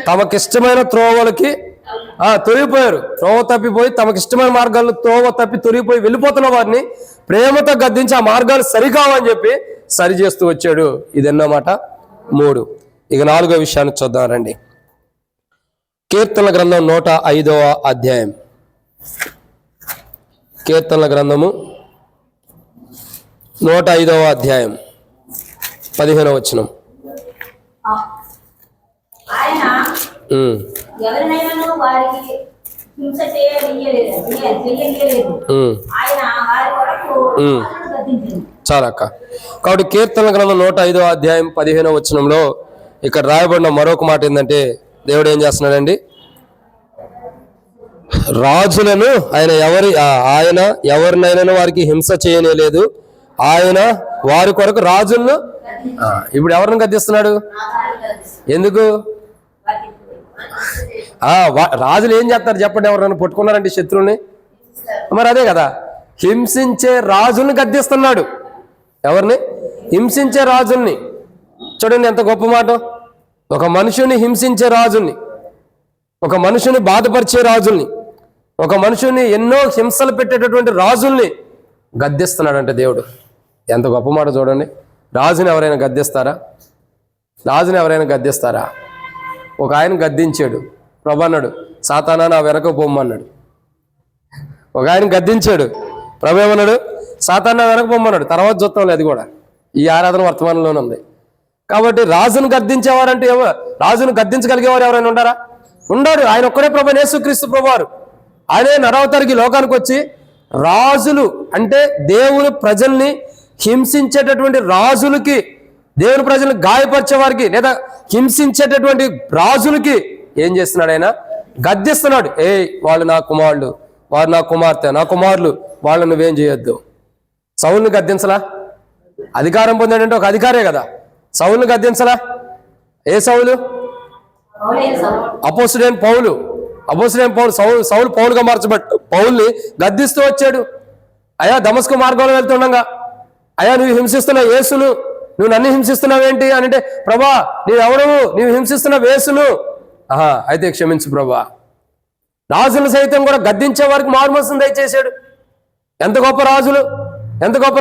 తమకిష్టమైన త్రోవలకి తొలిగిపోయారు. త్రోవ తప్పిపోయి తమకిష్టమైన మార్గాల్లో త్రోవ తప్పి తొలిగిపోయి వెళ్ళిపోతున్న వారిని ప్రేమతో గద్దించి ఆ మార్గాలు సరికావని చెప్పి సరి చేస్తూ వచ్చాడు. ఇదన్నమాట 3. ఇక 4వ విషయాన్ని చూద్దాం రండి. కీర్తనల గ్రంథం 105వ అధ్యాయం. కీర్తనల గ్రంథము 105వ అధ్యాయం 15వ వచనం. చాలా అక్క. కాబట్టి కీర్తనల గ్రంథం 105వ అధ్యాయం 15వ వచనంలో ఇక్కడ రాయబడిన మరొక మాట ఏంటంటే దేవుడు ఏం చేస్తున్నాడండి? రాజులను ఆయన ఎవరినైనా వారికి హింస చేయలేదు. ఆయన వారి కొరకు రాజులను ఇప్పుడు ఎవరిని గద్దిస్తున్నాడు? ఎందుకు? రాజులు ఏం చేస్తారు చెప్పండి? ఎవరైనా పట్టుకున్నారంటే శత్రువుని, మరి అదే కదా, హింసించే రాజుల్ని గద్దిస్తున్నాడు. ఎవరిని? హింసించే రాజుల్ని. చూడండి ఎంత గొప్ప మాట. ఒక మనుషుని హింసించే రాజుల్ని, ఒక మనుషుని బాధపరిచే రాజుల్ని, ఒక మనుషుని ఎన్నో హింసలు పెట్టేటటువంటి రాజుల్ని గద్దిస్తున్నాడంటే దేవుడు. ఎంత గొప్ప మాట చూడండి. రాజుని ఎవరైనా గద్దిస్తారా? రాజుని ఎవరైనా గద్దిస్తారా? ఒక ఆయన గద్దించాడు. ప్రభు అన్నాడు, సాతానా నా వెనక పొమ్మన్నాడు. ఒక ఆయన గద్దించాడు. ప్రభు ఏమన్నాడు? సాతానా వెనక పొమ్మన్నాడు. తర్వాత చూస్తాం లేదు కూడా. ఈ ఆరాధన వర్తమానంలోనే ఉంది. కాబట్టి రాజును గద్దించేవారంటే రాజును గద్దించగలిగేవారు ఎవరైనా ఉండారా? ఉండడు. ఆయన ఒక్కడే ప్రభు, యేసుక్రీస్తు ప్రభువారు. ఆయనే నరవతారికి లోకానికి వచ్చి రాజులు అంటే దేవుని ప్రజల్ని హింసించేటటువంటి రాజులకి, దేవుని ప్రజల్ని గాయపరిచే వారికి లేదా హింసించేటటువంటి రాజులకి ఏం చేస్తున్నాడు? ఆయన గద్దిస్తున్నాడు. వాళ్ళు నా కుమారులు, వారు నా కుమార్తె, నా కుమారులు, వాళ్ళు నువ్వేం చేయొద్దు. సౌలుని గద్దించలా? అధికారం పొందాడంటే ఒక అధికారే కదా. సౌలుని గద్దించలా? ఏ సౌలు? అపోస్తుడైన పౌలు సౌలు పౌలుగా మార్చబడ్డ పౌల్ని గద్దిస్తూ వచ్చాడు. అయ్యా దమస్కు మార్గంలో వెళ్తుండగా, అయ్యా నువ్వు హింసిస్తున్నావు యేసును, నువ్వు నన్ను హింసిస్తున్నావేంటి అని అంటే, ప్రభా నీవెవడవు, నీవు హింసిస్తున్నావు యేసును. అయితే క్షమించు ప్రభా. రాజులు సైతం కూడా గద్దించే వారికి మారుమనసును దయచేశాడు. ఎంత గొప్ప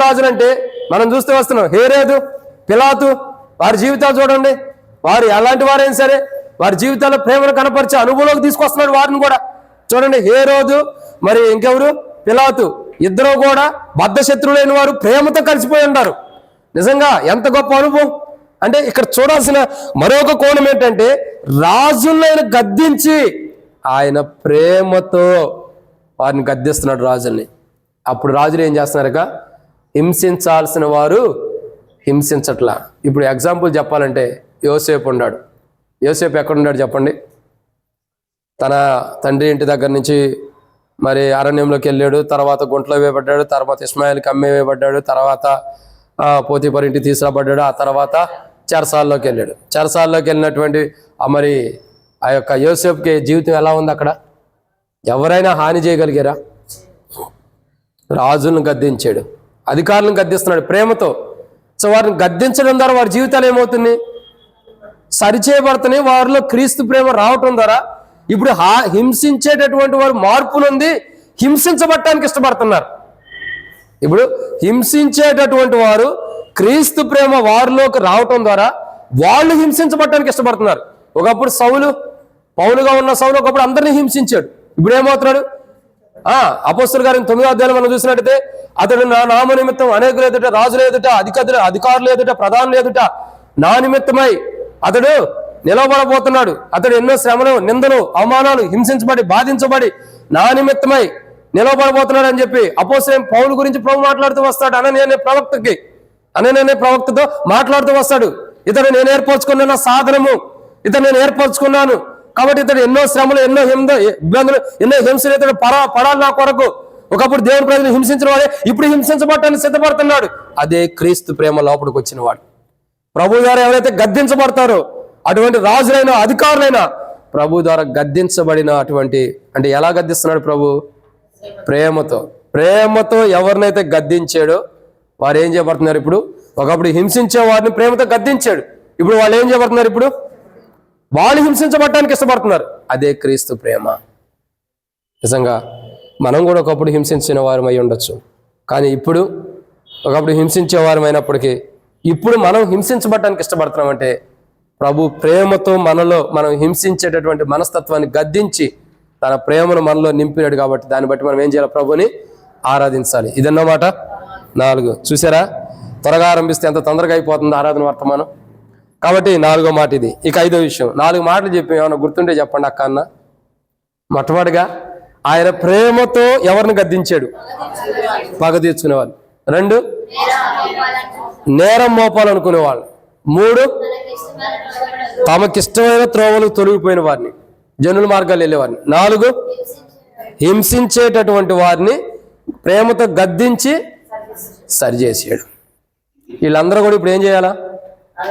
రాజులు అంటే మనం చూస్తూ వస్తున్నాం. హేరోదు, పిలాతు, వారి జీవితాలు చూడండి. వారు ఎలాంటి వారైనా సరే వారి జీవితాల్లో ప్రేమను కనపరిచే అనుభవంలోకి తీసుకొస్తున్నాడు వారిని కూడా. చూడండి, హేరోదు మరి ఇంకెవరు, పిలాతు, ఇద్దరు కూడా బద్ధ శత్రువులైన వారు ప్రేమతో కలిసిపోయి ఉన్నారు. నిజంగా ఎంత గొప్ప అనుభవం అంటే, ఇక్కడ చూడాల్సిన మరొక కోణం ఏంటంటే, రాజులను గద్దించి ఆయన ప్రేమతో వారిని గద్దిస్తున్నాడు రాజుల్ని. అప్పుడు రాజులు ఏం చేస్తున్నారుగా, హింసించాల్సిన వారు హింసించట్లా. ఇప్పుడు ఎగ్జాంపుల్ చెప్పాలంటే, యోసేపు ఉన్నాడు. యోసేపు ఎక్కడున్నాడు చెప్పండి? తన తండ్రి ఇంటి దగ్గర నుంచి మరి అరణ్యంలోకి వెళ్ళాడు, తర్వాత గుంటలో వేయబడ్డాడు, తర్వాత ఇస్మాయిల్కి అమ్మే వేయబడ్డాడు, తర్వాత పోతీఫర్ ఇంటికి తీసుకురాబడ్డాడు, ఆ తర్వాత చెరసాల్లోకి వెళ్ళాడు. చెరసాల్లోకి వెళ్ళినటువంటి మరి ఆ యొక్క యోసేపుకి జీవితం ఎలా ఉంది అక్కడ? ఎవరైనా హాని చేయగలిగారా? రాజులను గద్దించాడు, అధికారులను గద్దిస్తున్నాడు ప్రేమతో. సో వారిని గద్దించడం ద్వారా వారి జీవితాలు ఏమవుతుంది? సరిచేయబడుతున్నాయి. వారిలో క్రీస్తు ప్రేమ రావటం ద్వారా ఇప్పుడు హింసించేటటువంటి వారు మార్పు నుండి హింసించబడటానికి ఇష్టపడుతున్నారు. ఇప్పుడు హింసించేటటువంటి వారు క్రీస్తు ప్రేమ వారిలోకి రావటం ద్వారా వాళ్ళు హింసించబడటానికి ఇష్టపడుతున్నారు. ఒకప్పుడు పౌలుగా ఉన్న సౌలు ఒకప్పుడు అందరినీ హింసించాడు. ఇప్పుడు ఏమవుతున్నాడు? అపోస్తలుల గారి 9వ అధ్యాయం మనం చూసినట్టయితే, అతడు నా నామ నిమిత్తం అనేకులు ఎదుట, రాజుల ఎదుట, అధికారులు ఎదుట, ప్రధానులు ఎదుట నా నిమిత్తమై అతడు నిలబడబోతున్నాడు. అతడు ఎన్నో శ్రమలు, నిందలు, అవమానాలు, హింసించబడి, బాధించబడి నా నిమిత్తమై నిలబడబోతున్నాడు అని చెప్పి అపోస్తలుడైన పౌలు గురించి ప్రభు మాట్లాడుతూ వస్తాడు. అననీయ ప్రవక్తతో మాట్లాడుతూ వస్తాడు. ఇతడు నేను ఏర్పరచుకున్న సాధనము, ఇతడు నేను ఏర్పరచుకున్నాను కాబట్టి ఇతడు ఎన్నో శ్రమలు, ఎన్నో ఇబ్బందులు, ఎన్నో హింసలు ఇతడు పడాలి నా కొరకు. ఒకప్పుడు దేవుని ప్రజలు హింసించిన వాడే ఇప్పుడు హింసించబడటానికి సిద్ధపడుతున్నాడు. అదే క్రీస్తు ప్రేమ లోపలికి వచ్చిన వాడు. ప్రభు ద్వారా ఎవరైతే గద్దించబడతారో, అటువంటి రాజులైనా అధికారులైనా ప్రభు ద్వారా గద్దించబడిన అటువంటి, అంటే ఎలా గద్దిస్తున్నాడు ప్రభు? ప్రేమతో ఎవరినైతే గద్దించాడో వారు ఏం చేయబడుతున్నారు ఇప్పుడు? ఒకప్పుడు హింసించే వారిని ప్రేమతో గద్దించాడు, ఇప్పుడు వాళ్ళు ఏం చేయబడుతున్నారు? ఇప్పుడు వాళ్ళు హింసించబడటానికి ఇష్టపడుతున్నారు. అదే క్రీస్తు ప్రేమ. నిజంగా మనం కూడా ఒకప్పుడు హింసించిన వారం అయి ఉండొచ్చు, కానీ ఇప్పుడు ఒకప్పుడు హింసించే వారం అయినప్పటికీ ఇప్పుడు మనం హింసించబడటానికి ఇష్టపడుతున్నామంటే ప్రభు ప్రేమతో మనం హింసించేటటువంటి మనస్తత్వాన్ని గద్దించి తన ప్రేమను మనలో నింపినాడు. కాబట్టి దాన్ని బట్టి మనం ఏం చేయాలి? ప్రభుని ఆరాధించాలి. ఇదన్నమాట 4. చూసారా, త్వరగా ఆరంభిస్తే ఎంత తొందరగా అయిపోతుంది ఆరాధన వర్తమానం. కాబట్టి 4వ మాట ఇది. ఇక 5వ విషయం, 4 మాటలు చెప్పి ఏమైనా గుర్తుంటే చెప్పండి అక్క అన్న. మొట్టమొదటిగా ఆయన ప్రేమతో ఎవరిని గద్దించాడు? పగ తీర్చుకునేవాళ్ళు. 2, నేరం మోపాలనుకునేవాళ్ళు. 3, తమకిష్టమైన త్రోవలు తొలగిపోయిన వారిని, జనుల మార్గాలు వెళ్ళేవారిని. 4, హింసించేటటువంటి వారిని ప్రేమతో గద్దించి సరిచేసాడు. వీళ్ళందరూ కూడా ఇప్పుడు ఏం చేయాలా?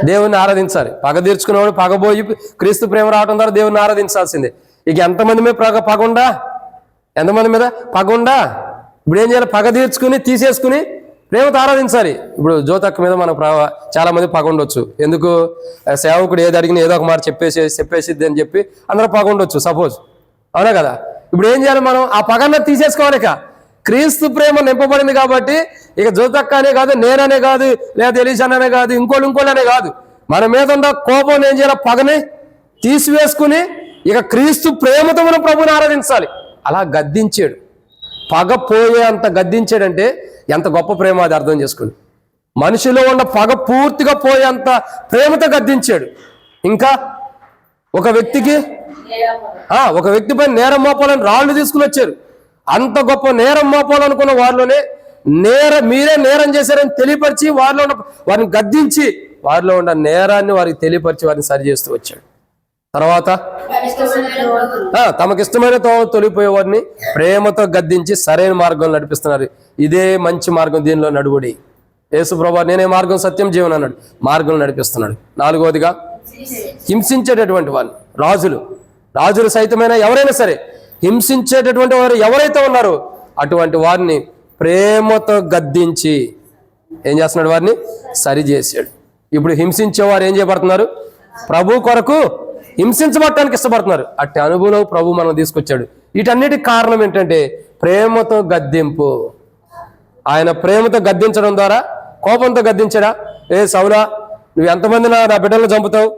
దేవుణ్ణి ఆరాధించాలి. పగ తీర్చుకునేవాడు పగబోయి క్రీస్తు ప్రేమ రావడం ద్వారా దేవుణ్ణి ఆరాధించాల్సిందే. ఇక ఎంతమంది మీద పగుండా? ఎంతమంది మీద పగుండా? ఇప్పుడు ఏం చేయాలి? పగ తీర్చుకుని తీసేసుకుని ప్రేమతో ఆరాధించాలి. ఇప్పుడు జ్యోతక్క మీద మనకు చాలా మంది పగుండొచ్చు. ఎందుకు? సేవకుడు ఏది అడిగినా ఏదో ఒక మాట చెప్పేసిద్ది అని చెప్పి అందరూ పగుండొచ్చు సపోజ్, అవునా కదా? ఇప్పుడు ఏం చేయాలి? మనం ఆ పగన్న తీసేసుకోవాలి. ఇక క్రీస్తు ప్రేమ నింపబడింది కాబట్టి ఇక జ్యోతక్క అనే కాదు, నేననే కాదు, లేదా ఎలీషానే కాదు, ఇంకోళ్ళనే కాదు, మన మీద ఉన్న కోపం ఏం చేయాలి? పగని తీసివేసుకుని ఇక క్రీస్తు ప్రేమతో మనం ప్రభుని ఆరాధించాలి. అలా గద్దించాడు. పగ పోయే అంత గద్దించాడంటే ఎంత గొప్ప ప్రేమ, అది అర్థం చేసుకోండి. మనిషిలో ఉన్న పగ పూర్తిగా పోయేంత ప్రేమతో గద్దించాడు. ఇంకా ఒక వ్యక్తిపై నేరం మోపాలని రాళ్ళు తీసుకుని వచ్చారు. అంత గొప్ప నేరం మోపాలనుకున్న వారిలోనే మీరే నేరం చేశారని తెలియపరిచి వారిని గద్దించి వారిలో ఉన్న నేరాన్ని వారికి తెలియపరిచి వారిని సరి చేస్తూ వచ్చాడు. తర్వాత తమకిష్టమైన తొలిపోయే వారిని ప్రేమతో గద్దించి సరైన మార్గంలో నడిపిస్తున్నారు. ఇదే మంచి మార్గం, దీనిలో నడువుడి. యేసు ప్రభువు నేనే మార్గం, సత్యం, జీవనం అన్నాడు, మార్గంలో నడిపిస్తున్నాడు. 4వదిగా హింసించేటటువంటి వారిని, రాజులు సైతమైన ఎవరైనా సరే హింసించేటటువంటి వారు ఎవరైతే ఉన్నారో అటువంటి వారిని ప్రేమతో గద్దించి ఏం చేస్తున్నాడు? వారిని సరిచేసాడు. ఇప్పుడు హింసించేవారు ఏం చేయబడుతున్నారు? ప్రభు కొరకు హింసించబడటానికి ఇష్టపడుతున్నారు. అట్టి అనుభవం ప్రభు మనం తీసుకొచ్చాడు. వీటన్నిటికి కారణం ఏంటంటే ప్రేమతో గద్దింపు. ఆయన ప్రేమతో గద్దించడం ద్వారా కోపంతో గద్దించాడా? సౌలా, నువ్వు ఎంతమంది నా బిడ్డలను చంపుతావు,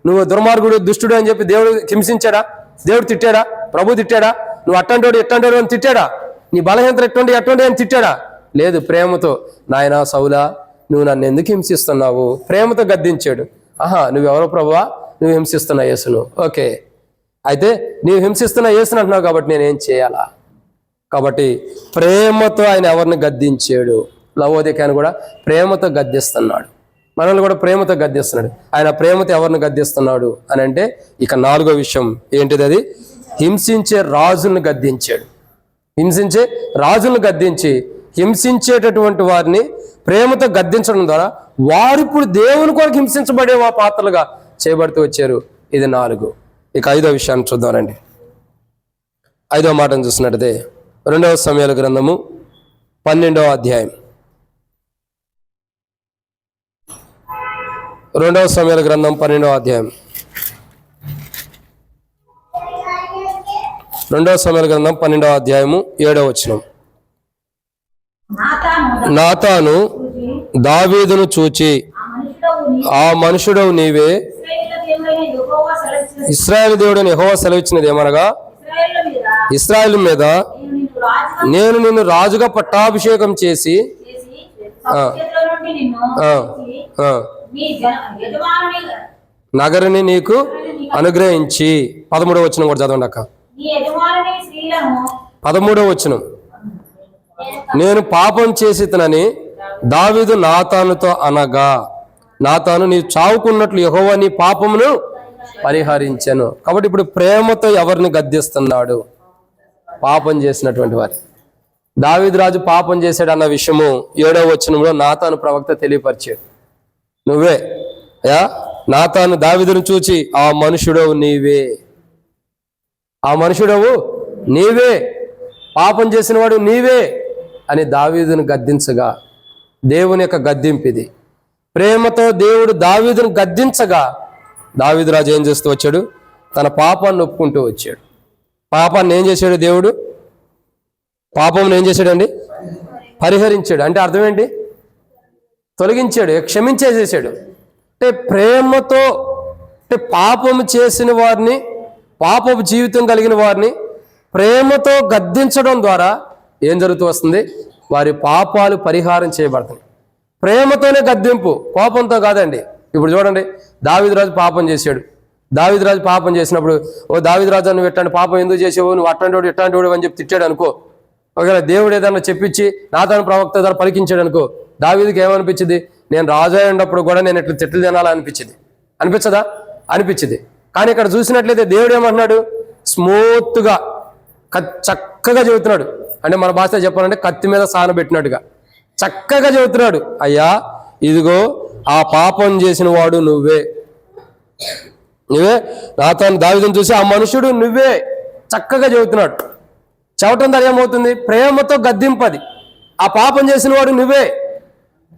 నువ్వు దుర్మార్గుడు, దుష్టుడు అని చెప్పి దేవుడు హింసించాడా? దేవుడు తిట్టాడా? ప్రభు తిట్టాడా? నువ్వు అట్టంటోడు ఇట్టంటోడు అని తిట్టాడా? నీ బలహీనత ఎట్టుండి అని తిట్టాడా? లేదు, ప్రేమతో, నాయన సౌలా నువ్వు నన్ను ఎందుకు హింసిస్తున్నావు? ప్రేమతో గద్దించాడు. నువ్వెవరో ప్రభువా? నువ్వు హింసిస్తున్నా యేసును. ఓకే, అయితే నీవు హింసిస్తున్నా యేసును అంటున్నావు కాబట్టి నేనేం చేయాలా? కాబట్టి ప్రేమతో ఆయన ఎవరిని గద్దించాడు? లవోదికను కూడా ప్రేమతో గద్దిస్తున్నాడు. మనల్ని కూడా ప్రేమతో గద్దిస్తున్నాడు. ఆయన ప్రేమతో ఎవరిని గద్దిస్తున్నాడు అని అంటే ఇక 4వ విషయం ఏంటిది? అది హింసించే రాజులను గద్దించాడు. హింసించే రాజులను గద్దించి హింసించేటటువంటి వారిని ప్రేమతో గద్దించడం ద్వారా వారు ఇప్పుడు దేవుని కొరకు హింసించబడే పాత్రలుగా చేయబడుతూ వచ్చారు. ఇది 4. ఇక 5వ విషయాన్ని చూద్దామండి. 5వ మాటను చూసినట్టయితే 2వ సమూయేలు గ్రంథము 12వ అధ్యాయం. 2వ సమూయేలు గ్రంథం 12వ అధ్యాయం. 2వ సమూయేలు గ్రంథం 12వ అధ్యాయము 7వ వచనం. నాతాను దావీదును చూచి, ఆ మనుషుడవు నీవే, ఇశ్రాయేలు దేవుడని యెహోవా సెలవిచ్చినది ఏమనగా, ఇశ్రాయేలు మీద నేను నిన్ను రాజుగా పట్టాభిషేకం చేసి నగరిని నీకు అనుగ్రహించి. 13వ వచనం కూడా చదవండి అక్క. 13వ వచనం. నేను పాపం చేసితనని దావీదు నాతానుతో అనగా, నాతాను నీ చావుకున్నట్లు యెహోవా నీ పాపమును పరిహరించెను. కాబట్టి ఇప్పుడు ప్రేమతో ఎవరిని గద్దిస్తున్నాడు? పాపం చేసినటువంటి వారి. దావీదు రాజు పాపం చేశాడు అన్న విషయము 7వ వచనంలో నాతాను ప్రవక్త తెలియపరిచాడు. నువ్వే నాతాను దావీదును చూచి, ఆ మనుషుడవు నీవే, ఆ మనుషుడవు నీవే, పాపం చేసిన వాడు నీవే అని దావీదును గద్దించగా, దేవుని యొక్క గద్దింపిది. ప్రేమతో దేవుడు దావీదును గద్దించగా దావీదు రాజు ఏం చేస్తూ వచ్చాడు? తన పాపాన్ని ఒప్పుకుంటూ వచ్చాడు. పాపాన్ని ఏం చేశాడు దేవుడు? పాపం ఏం చేశాడండి? పరిహరించాడు. అంటే అర్థం ఏంటి? తొలగించాడు, క్షమించేసేసాడు. అంటే ప్రేమతో, అంటే పాపము చేసిన వారిని, పాపపు జీవితం కలిగిన వారిని ప్రేమతో గద్దించడం ద్వారా ఏం జరుగుతూ వస్తుంది? వారి పాపాలు పరిహారం చేయబడతాయి. ప్రేమతోనే గద్దింపు, కోపంతో కాదండి. ఇప్పుడు చూడండి, దావీదు రాజు పాపం చేశాడు. దావీదు రాజు పాపం చేసినప్పుడు, ఓ దావీదు రాజు నువ్వు ఎట్లాంటి పాపం ఎందుకు చేసావు, నువ్వు అట్లాంటి ఇట్లాంటి అని చెప్పి తిట్టాడు అనుకో. ఒకవేళ దేవుడు ఏదన్నా చెప్పించి నాతాను ప్రవక్త ద్వారా పలికించాడు అనుకో, దావీదుకి ఏమనిపించింది? నేను రాజు అయినప్పుడు కూడా నేను ఇట్లా తిట్లు తినాలనిపించింది. అనిపించదా? అనిపించింది. కానీ ఇక్కడ చూసినట్లయితే దేవుడు ఏమంటున్నాడు? స్మూత్గా చక్కగా చెబుతున్నాడు. అంటే మన భాష చెప్పాలంటే కత్తి మీద సాన పెట్టినట్టుగా చక్కగా చెబుతున్నాడు. అయ్యా ఇదిగో ఆ పాపం చేసిన వాడు నువ్వే, నాతాను దావీదును చూసి ఆ మనుషుడు నువ్వే చక్కగా చెబుతున్నాడు. చెప్పటం ద్వారా ఏమవుతుంది? ప్రేమతో గద్దింపది. ఆ పాపం చేసిన వాడు నువ్వే.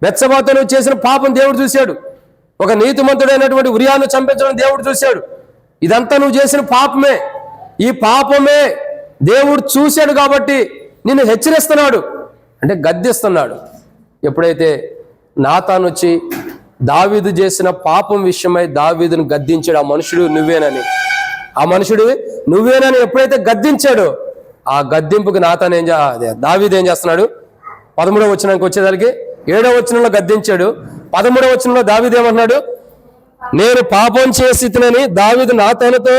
బెత్షెబాతో నువ్వు చేసిన పాపం దేవుడు చూశాడు. ఒక నీతిమంతుడైనటువంటి ఉరియాను చంపించడం దేవుడు చూశాడు. ఇదంతా నువ్వు చేసిన పాపమే. ఈ పాపమే దేవుడు చూశాడు కాబట్టి నిన్ను హెచ్చరిస్తున్నాడు, అంటే గద్దిస్తున్నాడు. ఎప్పుడైతే నాతాను వచ్చి దావీదు చేసిన పాపం విషయమై దావీదును గద్దించాడు, ఆ మనుషుడు నువ్వేనని, ఆ మనుషుడు నువ్వేనని ఎప్పుడైతే గద్దించాడో ఆ గద్దింపుకి నాతాను దావీదు ఏం చేస్తున్నాడు? 13వ వచనానికి వచ్చేదానికి 7వ వచనంలో గద్దించాడు. 13వ వచనంలో దావీదు ఏమంటున్నాడు? నేను పాపం చేసినని దావీదు నాతానుతో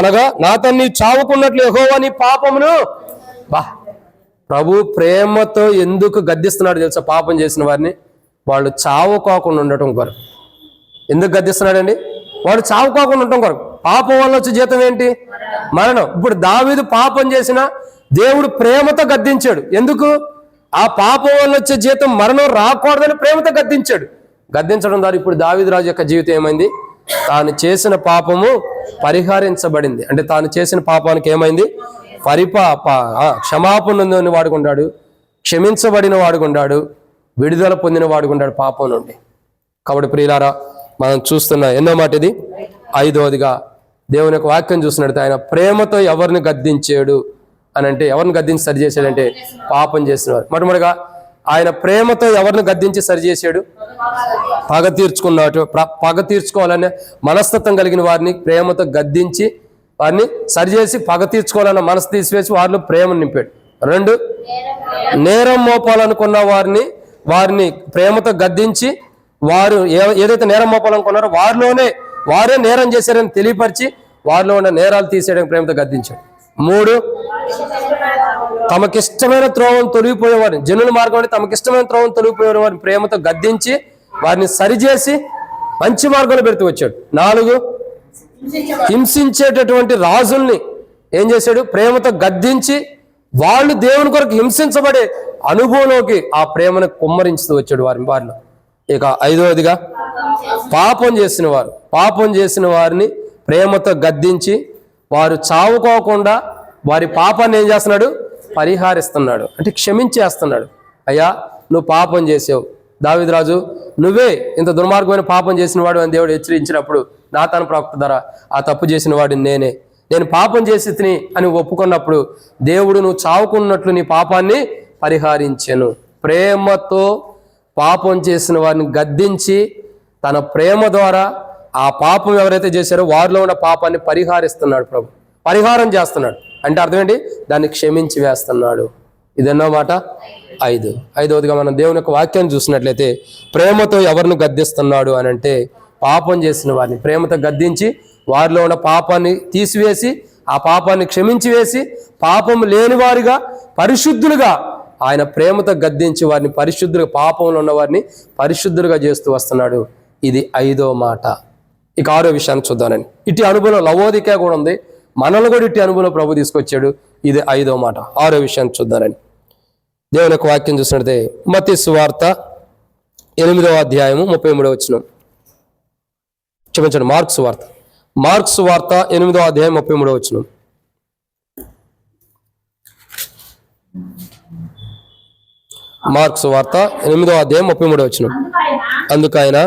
అనగా, నాతాను నీ చావుకున్నట్లు యెహోవా నీ పాపమును. ప్రభు ప్రేమతో ఎందుకు గద్దిస్తున్నాడు తెలుసా? పాపం చేసిన వారిని వాళ్ళు చావుకోకుండా ఉండటం కొరకు. ఎందుకు గద్దిస్తున్నాడండి? వాడు చావుకోకుండా ఉండటం కొరకు. పాపం వల్ల వచ్చే జీతం ఏంటి? మరణం. ఇప్పుడు దావీదు పాపం చేసిన దేవుడు ప్రేమతో గద్దించాడు. ఎందుకు? ఆ పాపం వల్ల వచ్చే జీతం మరణం రాకూడదని ప్రేమతో గద్దించాడు. గద్దించడం ద్వారా ఇప్పుడు దావీదు రాజు యొక్క జీవితం ఏమైంది? తాను చేసిన పాపము పరిహరించబడింది. అంటే తాను చేసిన పాపానికి ఏమైంది? క్షమాపణ పొందిన వాడుకుంటాడు, క్షమించబడిన వాడుకుంటాడు, విడుదల పొందిన వాడుకుంటాడు పాపం నుండి. కాబట్టి ప్రియులారా, మనం చూస్తున్న ఎన్నో మాట ఇది 5వదిగా దేవుని యొక్క వాక్యం చూస్తున్నట్టు ఆయన ప్రేమతో ఎవరిని గద్దించాడు అని అంటే, ఎవరిని గద్దించి సరి చేశాడంటే పాపం చేసినవారు. మొట్టమొదటిగా ఆయన ప్రేమతో ఎవరిని గద్దించి సరి చేశాడు? పగ తీర్చుకోవాలనే మనస్తత్వం కలిగిన వారిని ప్రేమతో గద్దించి వారిని సరిచేసి పగ తీర్చుకోవాలన్న మనసు తీసివేసి వారిలో ప్రేమను నింపాడు. 2, నేరం మోపాలనుకున్న వారిని ప్రేమతో గద్దించి వారు ఏదైతే నేరం మోపాలనుకున్నారో వారే నేరం చేశారని తెలియపరిచి వారిలో ఉన్న నేరాలు తీసేయడానికి ప్రేమతో గద్దించాడు. 3, తమకిష్టమైన త్రోవను తొలగిపోయేవారిని, జనుల మార్గం అంటే తమకిష్టమైన త్రోవను తొలగిపోయే వారిని ప్రేమతో గద్దించి వారిని సరిచేసి మంచి మార్గంలో పెడుతూ వచ్చాడు. 4, హింసించేటటువంటి రాజుల్ని ఏం చేశాడు? ప్రేమతో గద్దించి వాళ్ళు దేవుని కొరకు హింసించబడే అనుభవంలోకి ఆ ప్రేమను కుమ్మరించుతూ వచ్చాడు వారిలో. ఇక 5వదిగా పాపం చేసిన వారిని ప్రేమతో గద్దించి వారు చావుకోకుండా వారి పాపాన్ని ఏం చేస్తున్నాడు? పరిహారిస్తున్నాడు. అంటే క్షమించేస్తున్నాడు. అయ్యా, నువ్వు పాపం చేసావు దావీదు రాజు, నువ్వే ఇంత దుర్మార్గమైన పాపం చేసిన వాడు అని దేవుడు హెచ్చరించినప్పుడు నాతాను ప్రవక్త ద్వారా ఆ తప్పు చేసిన వాడిని నేను పాపం చేసి తిని అని ఒప్పుకున్నప్పుడు దేవుడు నువ్వు చావుకున్నట్లు నీ పాపాన్ని పరిహరించెను. ప్రేమతో పాపం చేసిన వారిని గద్దించి తన ప్రేమ ద్వారా ఆ పాపం ఎవరైతే చేశారో వారిలో ఉన్న పాపాన్ని పరిహారిస్తున్నాడు ప్రభు. పరిహారం చేస్తున్నాడు అంటే అర్థం ఏంటి? దాన్ని క్షమించి వేస్తున్నాడు. ఇదెన్నో మాట 5వదిగా మనం దేవుని యొక్క వాక్యాన్ని చూసినట్లయితే ప్రేమతో ఎవరిని గద్దిస్తున్నాడు అని అంటే పాపం చేసిన వారిని ప్రేమతో గద్దించి వారిలో ఉన్న పాపాన్ని తీసివేసి ఆ పాపాన్ని క్షమించి వేసి పాపం లేని వారిగా పరిశుద్ధులుగా ఆయన ప్రేమతో గద్దించి వారిని పరిశుద్ధులుగా, పాపంలో ఉన్న వారిని పరిశుద్ధులుగా చేస్తూ వస్తున్నాడు. ఇది 5వ మాట. ఇక 6వ విషయాన్ని చూద్దానని. ఇటు అనుభవం లవోదిక కూడా ఉంది, మనల్ని కూడా ఇటు అనుభవం ప్రభు తీసుకొచ్చాడు. ఇది 5వ మాట. 6వ విషయాన్ని చూద్దానని దేవుని యొక్క వాక్యం చూసినట్లయితే మత్తయి సువార్త 8వ అధ్యాయము 33వ వచనం. క్షమించండి, మార్కు సువార్త 8వ అధ్యాయం 33వ వచనం. మార్కు సువార్త 8వ అధ్యాయం 33వ వచనం. అందుకైన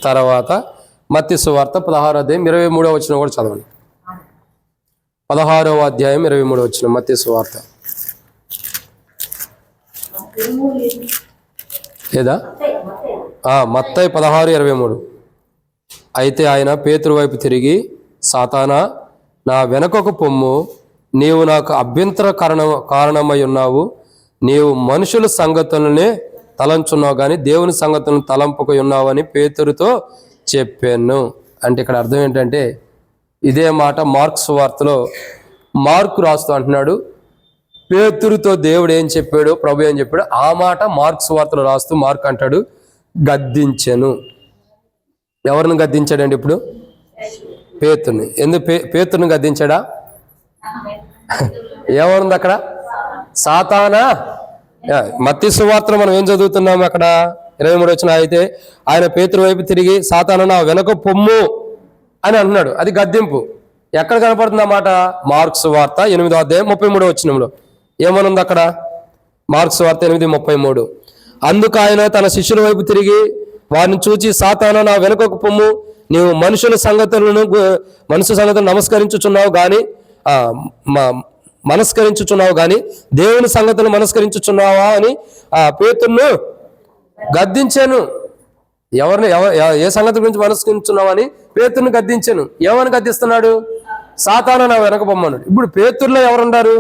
తర్వాత మత్తయి సువార్త 16వ అధ్యాయం 23వ వచనం కూడా చదవండి. 16వ అధ్యాయం 23వ వచనం మత్తయి సువార్త. లేదా మత్తయి 16:23. అయితే ఆయన పేతురు వైపు తిరిగి, సాతానా, నా వెనకకు పొమ్ము, నీవు నాకు అభ్యంతర కారణమై ఉన్నావు. నీవు మనుషుల సంగతులనే తలంచున్నావు కానీ దేవుని సంగతులను తలంపకు ఉన్నావని పేతురుతో చెప్పాను. అంటే ఇక్కడ అర్థం ఏంటంటే ఇదే మాట మార్కు సువార్తలో మార్కు రాస్తూ అంటున్నాడు, పేతురుతో దేవుడు ఏం చెప్పాడు, ప్రభు ఏం చెప్పాడు, ఆ మాట మార్కు సువార్తలో రాస్తూ మార్కు అంటాడు, గద్దించెను. ఎవరిని గద్దించాడండి ఇప్పుడు? పేతుర్ని. ఎందుకు పేతుర్ని గద్దించాడా? ఏమనుంది అక్కడ? సాతానా. మత్తయి సువార్తలో మనం ఏం చదువుతున్నాము అక్కడ? 23 వచనం. అయితే ఆయన పేతురు వైపు తిరిగి, సాతానా, నా వెనక పొమ్ము అని అంటున్నాడు. అది గద్దింపు. ఎక్కడ కనపడుతుంది అన్నమాట? మార్కు సువార్త 8వ అధ్యాయం 33వ వచనంలో. ఏమనుంది అక్కడ? మార్కు సువార్త 8:33. అందుకు ఆయన తన శిష్యుల వైపు తిరిగి వారిని చూచి, సాతానా, నా వెనుకకు పొమ్ము, నీవు మనుషుల సంగతులను మనస్కరించుచున్నావు గాని దేవుని సంగతులను మనస్కరించుచున్నావా అని పేతురును గద్దించాను. ఏ సంగతి గురించి మనస్కరించున్నావా అని పేతురును గద్దించాను. ఎవరిని గద్దిస్తున్నాడు? సాతానా, నా వెనక పొమ్మన్నాడు. ఇప్పుడు పేతురులో ఎవరున్నారు?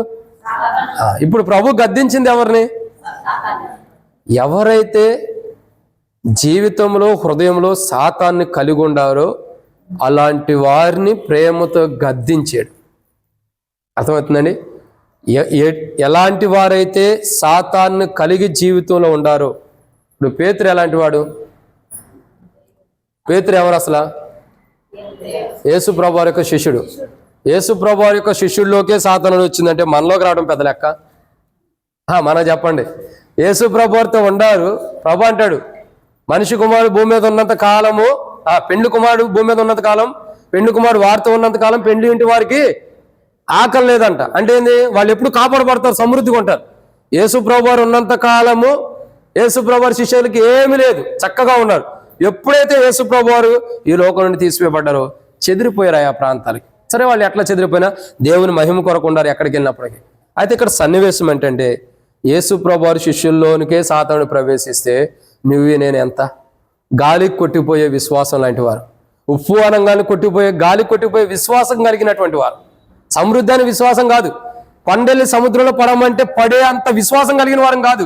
ఇప్పుడు ప్రభు గద్దించింది ఎవరిని? ఎవరైతే జీవితంలో హృదయంలో సాతాన్ని కలిగి ఉండారో అలాంటి వారిని ప్రేమతో గద్దించాడు. అర్థమవుతుందండి? ఎలాంటి వారైతే సాతాన్ని కలిగి జీవితంలో ఉండారో. ఇప్పుడు పేతురు ఎలాంటి వాడు? పేతురు ఎవరు అసలు? యేసు ప్రభువారి యొక్క శిష్యుడు. యేసు ప్రభువారి యొక్క శిష్యుల్లోకే సాతానుడు వచ్చిందంటే మనలోకి రావడం పెద్ద లెక్క. మనం చెప్పండి, యేసు ప్రభువారితో ఉండారు. ప్రభు అంటాడు, మనిషి కుమారుడు భూమి మీద ఉన్నంత కాలము, పెండ్లి కుమారుడు భూమి మీద ఉన్నంత కాలం, పెండ్లి కుమారుడు వారితో ఉన్నంత కాలం పెండ్లి ఇంటి వారికి ఆకలి లేదంట. అంటే ఏంది? వాళ్ళు ఎప్పుడు కాపాడబడతారు, సమృద్ధిగా ఉంటారు. యేసు ప్రభువారు ఉన్నంత కాలము యేసు ప్రభువారి శిష్యులకి ఏమీ లేదు, చక్కగా ఉన్నారు. ఎప్పుడైతే యేసు ప్రభువారు ఈ లోకం నుండి తీసివేయబడ్డారో చెదిరిపోయారు ఆ ప్రాంతాలకి. సరే, వాళ్ళు ఎట్లా చెదిరిపోయినా దేవుని మహిమ కొరకు ఉన్నారు ఎక్కడికి వెళ్ళినప్పటికీ. అయితే ఇక్కడ సన్నివేశం ఏంటంటే, యేసు ప్రభువారి శిష్యుల్లోనికే సాతానుడు ప్రవేశిస్తే నువ్వు నేను ఎంత గాలికి కొట్టిపోయే విశ్వాసం లాంటి వారు, ఉప్పు అనంగాన్ని కొట్టిపోయే గాలికి కొట్టిపోయే విశ్వాసం కలిగినటువంటి వారు. సమృద్ధి అనే విశ్వాసం కాదు, కొండెల్లి సముద్రంలో పడమంటే పడే అంత విశ్వాసం కలిగిన వారం కాదు.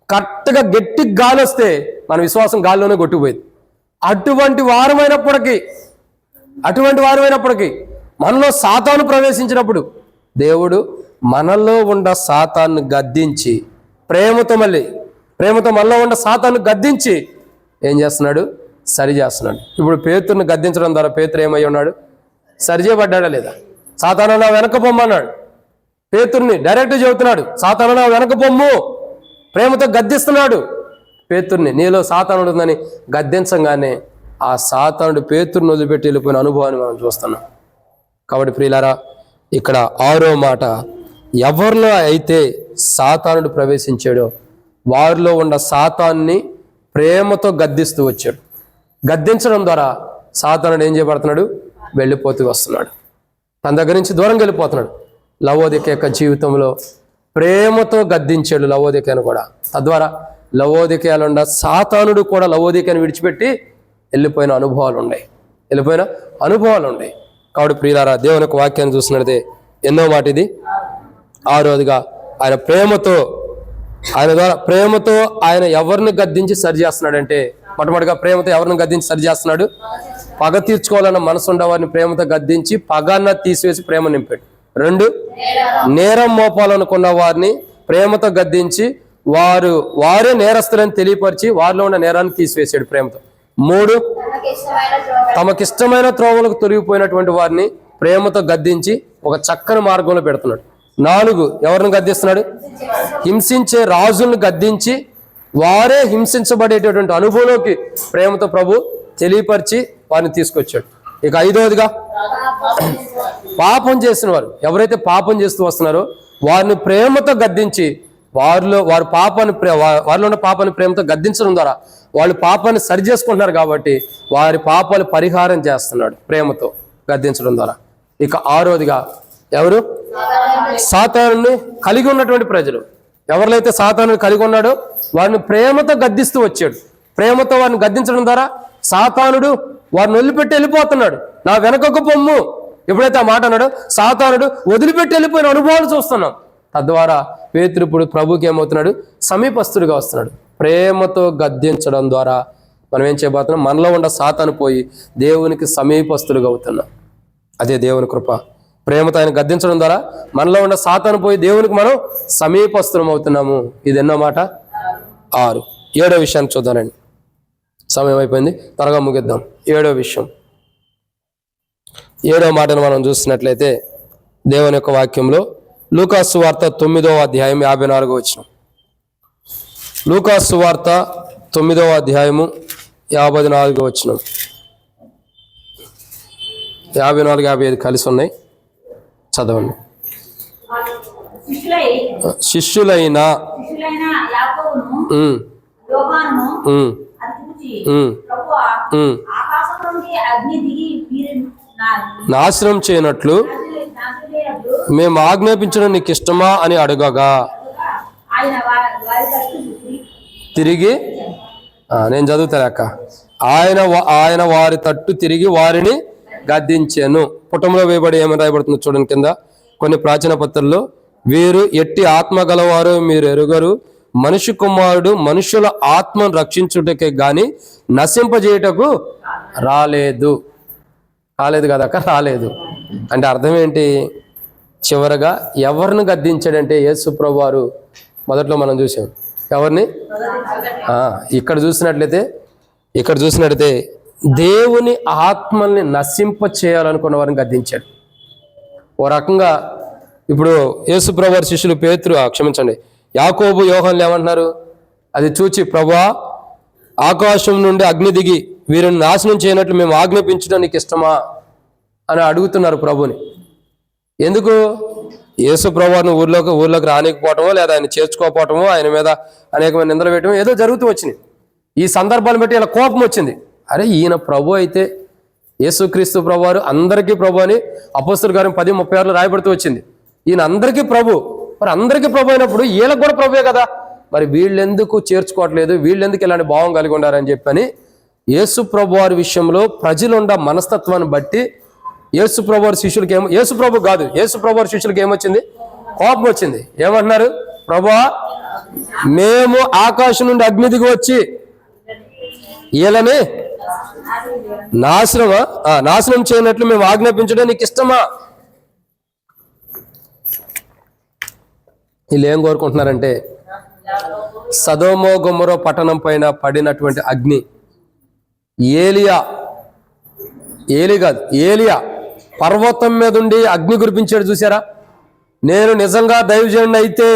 కరెక్ట్గా గట్టి గాలి వస్తే మన విశ్వాసం గాలిలోనే కొట్టిపోయింది. అటువంటి వారమైనప్పటికీ మనలో సాతాను ప్రవేశించినప్పుడు దేవుడు మనలో ఉన్న సాతాను గద్దించి ప్రేమతో మనలో ఉన్న సాతాను గద్దించి ఏం చేస్తున్నాడు? సరి చేస్తున్నాడు. ఇప్పుడు పేతురుని గద్దించడం ద్వారా పేతురు ఏమై ఉన్నాడు? సరిచేయబడ్డా లేదా? సాతాను నా వెనక పొమ్మన్నాడు. పేతుర్ని డైరెక్ట్ చెబుతున్నాడు, సాతాను నా వెనక పొమ్ము. ప్రేమతో గద్దిస్తున్నాడు పేతుర్ని. నీలో సాతానుడు ఉందని గద్దించగానే ఆ సాతానుడు పేతుర్ని వదిలిపెట్టి వెళ్ళిపోయిన అనుభవాన్ని మనం చూస్తున్నాం. కాబట్టి ప్రియులారా, ఇక్కడ 6వ మాట, ఎవరిలో అయితే సాతానుడు ప్రవేశించాడో వారిలో ఉన్న సాతాన్ని ప్రేమతో గద్దిస్తూ వచ్చాడు. గద్దించడం ద్వారా సాతానుడు ఏం చేయబడుతున్నాడు? వెళ్ళిపోతూ వస్తున్నాడు, తన దగ్గర నుంచి దూరంగా వెళ్ళిపోతున్నాడు. లవోదిక యొక్క జీవితంలో ప్రేమతో గద్దించాడు లవోదికను కూడా. తద్వారా లవోదికలో ఉన్న సాతానుడు కూడా లవోదికను విడిచిపెట్టి వెళ్ళిపోయిన అనుభవాలు ఉన్నాయి. కాబట్టి ప్రియులారా, దేవుని యొక్క వాక్యాన్ని చూసినట్లయితే ఎన్నో మాట ఇది. 6వదిగా ఆయన ప్రేమతో ఆయన ఎవరిని గద్దించి సరి చేస్తున్నాడంటే, మొట్టమొదటిగా ప్రేమతో ఎవరిని గద్దించి సరి చేస్తున్నాడు? పగ తీర్చుకోవాలన్న మనసు ఉండవారిని ప్రేమతో గద్దించి పగన్న తీసివేసి ప్రేమ నింపాడు. 2, నేరం మోపాలనుకున్న వారిని ప్రేమతో గద్దించి వారే నేరస్తులని తెలియపరిచి వారిలో ఉన్న నేరాన్ని తీసివేసాడు ప్రేమతో. 3, తమకిష్టమైన త్రోవలకు తొలగిపోయినటువంటి వారిని ప్రేమతో గద్దించి ఒక చక్కని మార్గంలో పెడుతున్నాడు. 4, ఎవరిని గద్దిస్తున్నాడు? హింసించే రాజులను గద్దించి వారే హింసించబడేటటువంటి అనుభవంలోకి ప్రేమతో ప్రభు తెలియపరిచి వారిని తీసుకొచ్చాడు. ఇక 5వదిగా పాపం చేసిన వారు, ఎవరైతే పాపం చేస్తూ వస్తున్నారో వారిని ప్రేమతో గద్దించి వారిలో ఉన్న పాపాన్ని ప్రేమతో గద్దించడం ద్వారా వాళ్ళు పాపాన్ని సరి చేసుకుంటున్నారు కాబట్టి వారి పాపాలు పరిహారం చేస్తున్నాడు ప్రేమతో గద్దించడం ద్వారా. ఇక 6వదిగా ఎవరు? సాతానుని కలిగి ఉన్నటువంటి ప్రజలు. ఎవరైతే సాతానుని కలిగి ఉన్నాడో వారిని ప్రేమతో గద్దిస్తూ వచ్చాడు. ప్రేమతో వారిని గద్దించడం ద్వారా సాతానుడు వారిని వదిలిపెట్టి వెళ్ళిపోతున్నాడు. నా వెనకకు పొమ్ము ఎప్పుడైతే ఆ మాట అన్నాడో సాతానుడు వదిలిపెట్టి వెళ్ళిపోయిన అనుభవాలు చూస్తున్నాం. తద్వారా పేతురు ఇప్పుడు ప్రభుకి ఏమవుతున్నాడు? సమీపస్తుడిగా వస్తున్నాడు. ప్రేమతో గద్దించడం ద్వారా మనం ఏం చేయబోతున్నాం? మనలో ఉన్న సాతాను పోయి దేవునికి సమీపస్తులుగా అవుతున్నాం. అదే దేవుని కృప. ప్రేమతో ఆయన గద్దించడం ద్వారా మనలో ఉన్న సాతాను పోయి దేవునికి మనం సమీపస్తులం అవుతున్నాము. ఇది ఎన్నో మాట? 6. 7వ విషయాన్ని చూద్దానండి, సమయం అయిపోయింది, త్వరగా ముగిద్దాం. 7వ విషయం, 7వ మాటను మనం చూసినట్లయితే దేవుని యొక్క వాక్యంలో లూకాసు వార్త 9వ అధ్యాయం 54వ వచనం. లూకాసు వార్త 9వ అధ్యాయము 54వ వచనం. 54, 55 కలిసి ఉన్నాయి, చదవండి. శిష్యులైన నాశనం చేయనట్లు మేము ఆజ్ఞాపించడం నీకు ఇష్టమా అని అడగగా తిరిగి, నేను చదువుతాను అక్క, ఆయన వారి తట్టు తిరిగి వారిని గద్దించాను. పుటంలో వేయబడి ఏమని రాయబడుతుందో చూడండి కింద కొన్ని ప్రాచీన పత్రాల్లో, వీరు ఎట్టి ఆత్మ గలవారు మీరు ఎరుగరు, మనిషి కుమారుడు మనుషుల ఆత్మను రక్షించుటకే గాని నశింపజేయటకు రాలేదు కదక్క, రాలేదు అంటే అర్థం ఏంటి? చివరగా ఎవరిని గద్దించాడంటే యేసు ప్రభువు వారు మొదట్లో మనం చూసాం. ఎవరిని? ఇక్కడ చూసినట్లయితే దేవుని ఆత్మల్ని నశింప చేయాలనుకున్న వారిని గద్దించాడు. ఓ రకంగా ఇప్పుడు యేసుప్రభు వారి శిష్యులు క్షమించండి, యాకోబు, యోహాన్లు ఏమంటున్నారు? అది చూచి, ప్రభువా, ఆకాశం నుండి అగ్ని దిగి వీరిని నాశనం చేయనట్లు మేము ఆజ్ఞాపించడం నీకు ఇష్టమా అని అడుగుతున్నారు ప్రభుని. ఎందుకు? యేసు ప్రభువుని ఊర్లోకి రానికపోవటమో లేదా ఆయన చేర్చుకోకపోవటమో, ఆయన మీద అనేకమైన నిందలు వేయటమో ఏదో జరుగుతూ వచ్చింది. ఈ సందర్భాలను బట్టి ఇలా కోపం వచ్చింది. అరే, ఈయన ప్రభు అయితే, యేసుక్రీస్తు ప్రభు వారు అందరికీ ప్రభు అని అపోస్తలుల కార్యం 10:36 రాయబడుతూ వచ్చింది. ఈయన అందరికీ ప్రభు, మరి అందరికీ ప్రభు అయినప్పుడు వీళ్ళకి కూడా ప్రభువే కదా, మరి వీళ్ళెందుకు చేర్చుకోవట్లేదు, వీళ్ళెందుకు ఇలాంటి భావం కలిగి ఉండారని చెప్పని యేసు ప్రభు వారి విషయంలో ప్రజలుండ మనస్తత్వాన్ని బట్టి యేసు ప్రభు వారి శిష్యులకి యేసు ప్రభు కాదు, యేసు ప్రభు వారి శిష్యులకి ఏమొచ్చింది? కోపం వచ్చింది. ఏమంటున్నారు? ప్రభువా, మేము ఆకాశం నుండి అగ్ని దిగి వచ్చి వీళ్ళని నాశనం చేయనట్లు మేము ఆజ్ఞాపించడం నీకు ఇష్టమా? వీళ్ళు ఏం కోరుకుంటున్నారంటే, సదోమో గొమొర్రా పట్టణం పైన పడినటువంటి అగ్ని, ఏలియా పర్వతం మీద ఉండి అగ్ని కురిపించాడు చూసారా? నేను నిజంగా దైవజనుడిని అయితే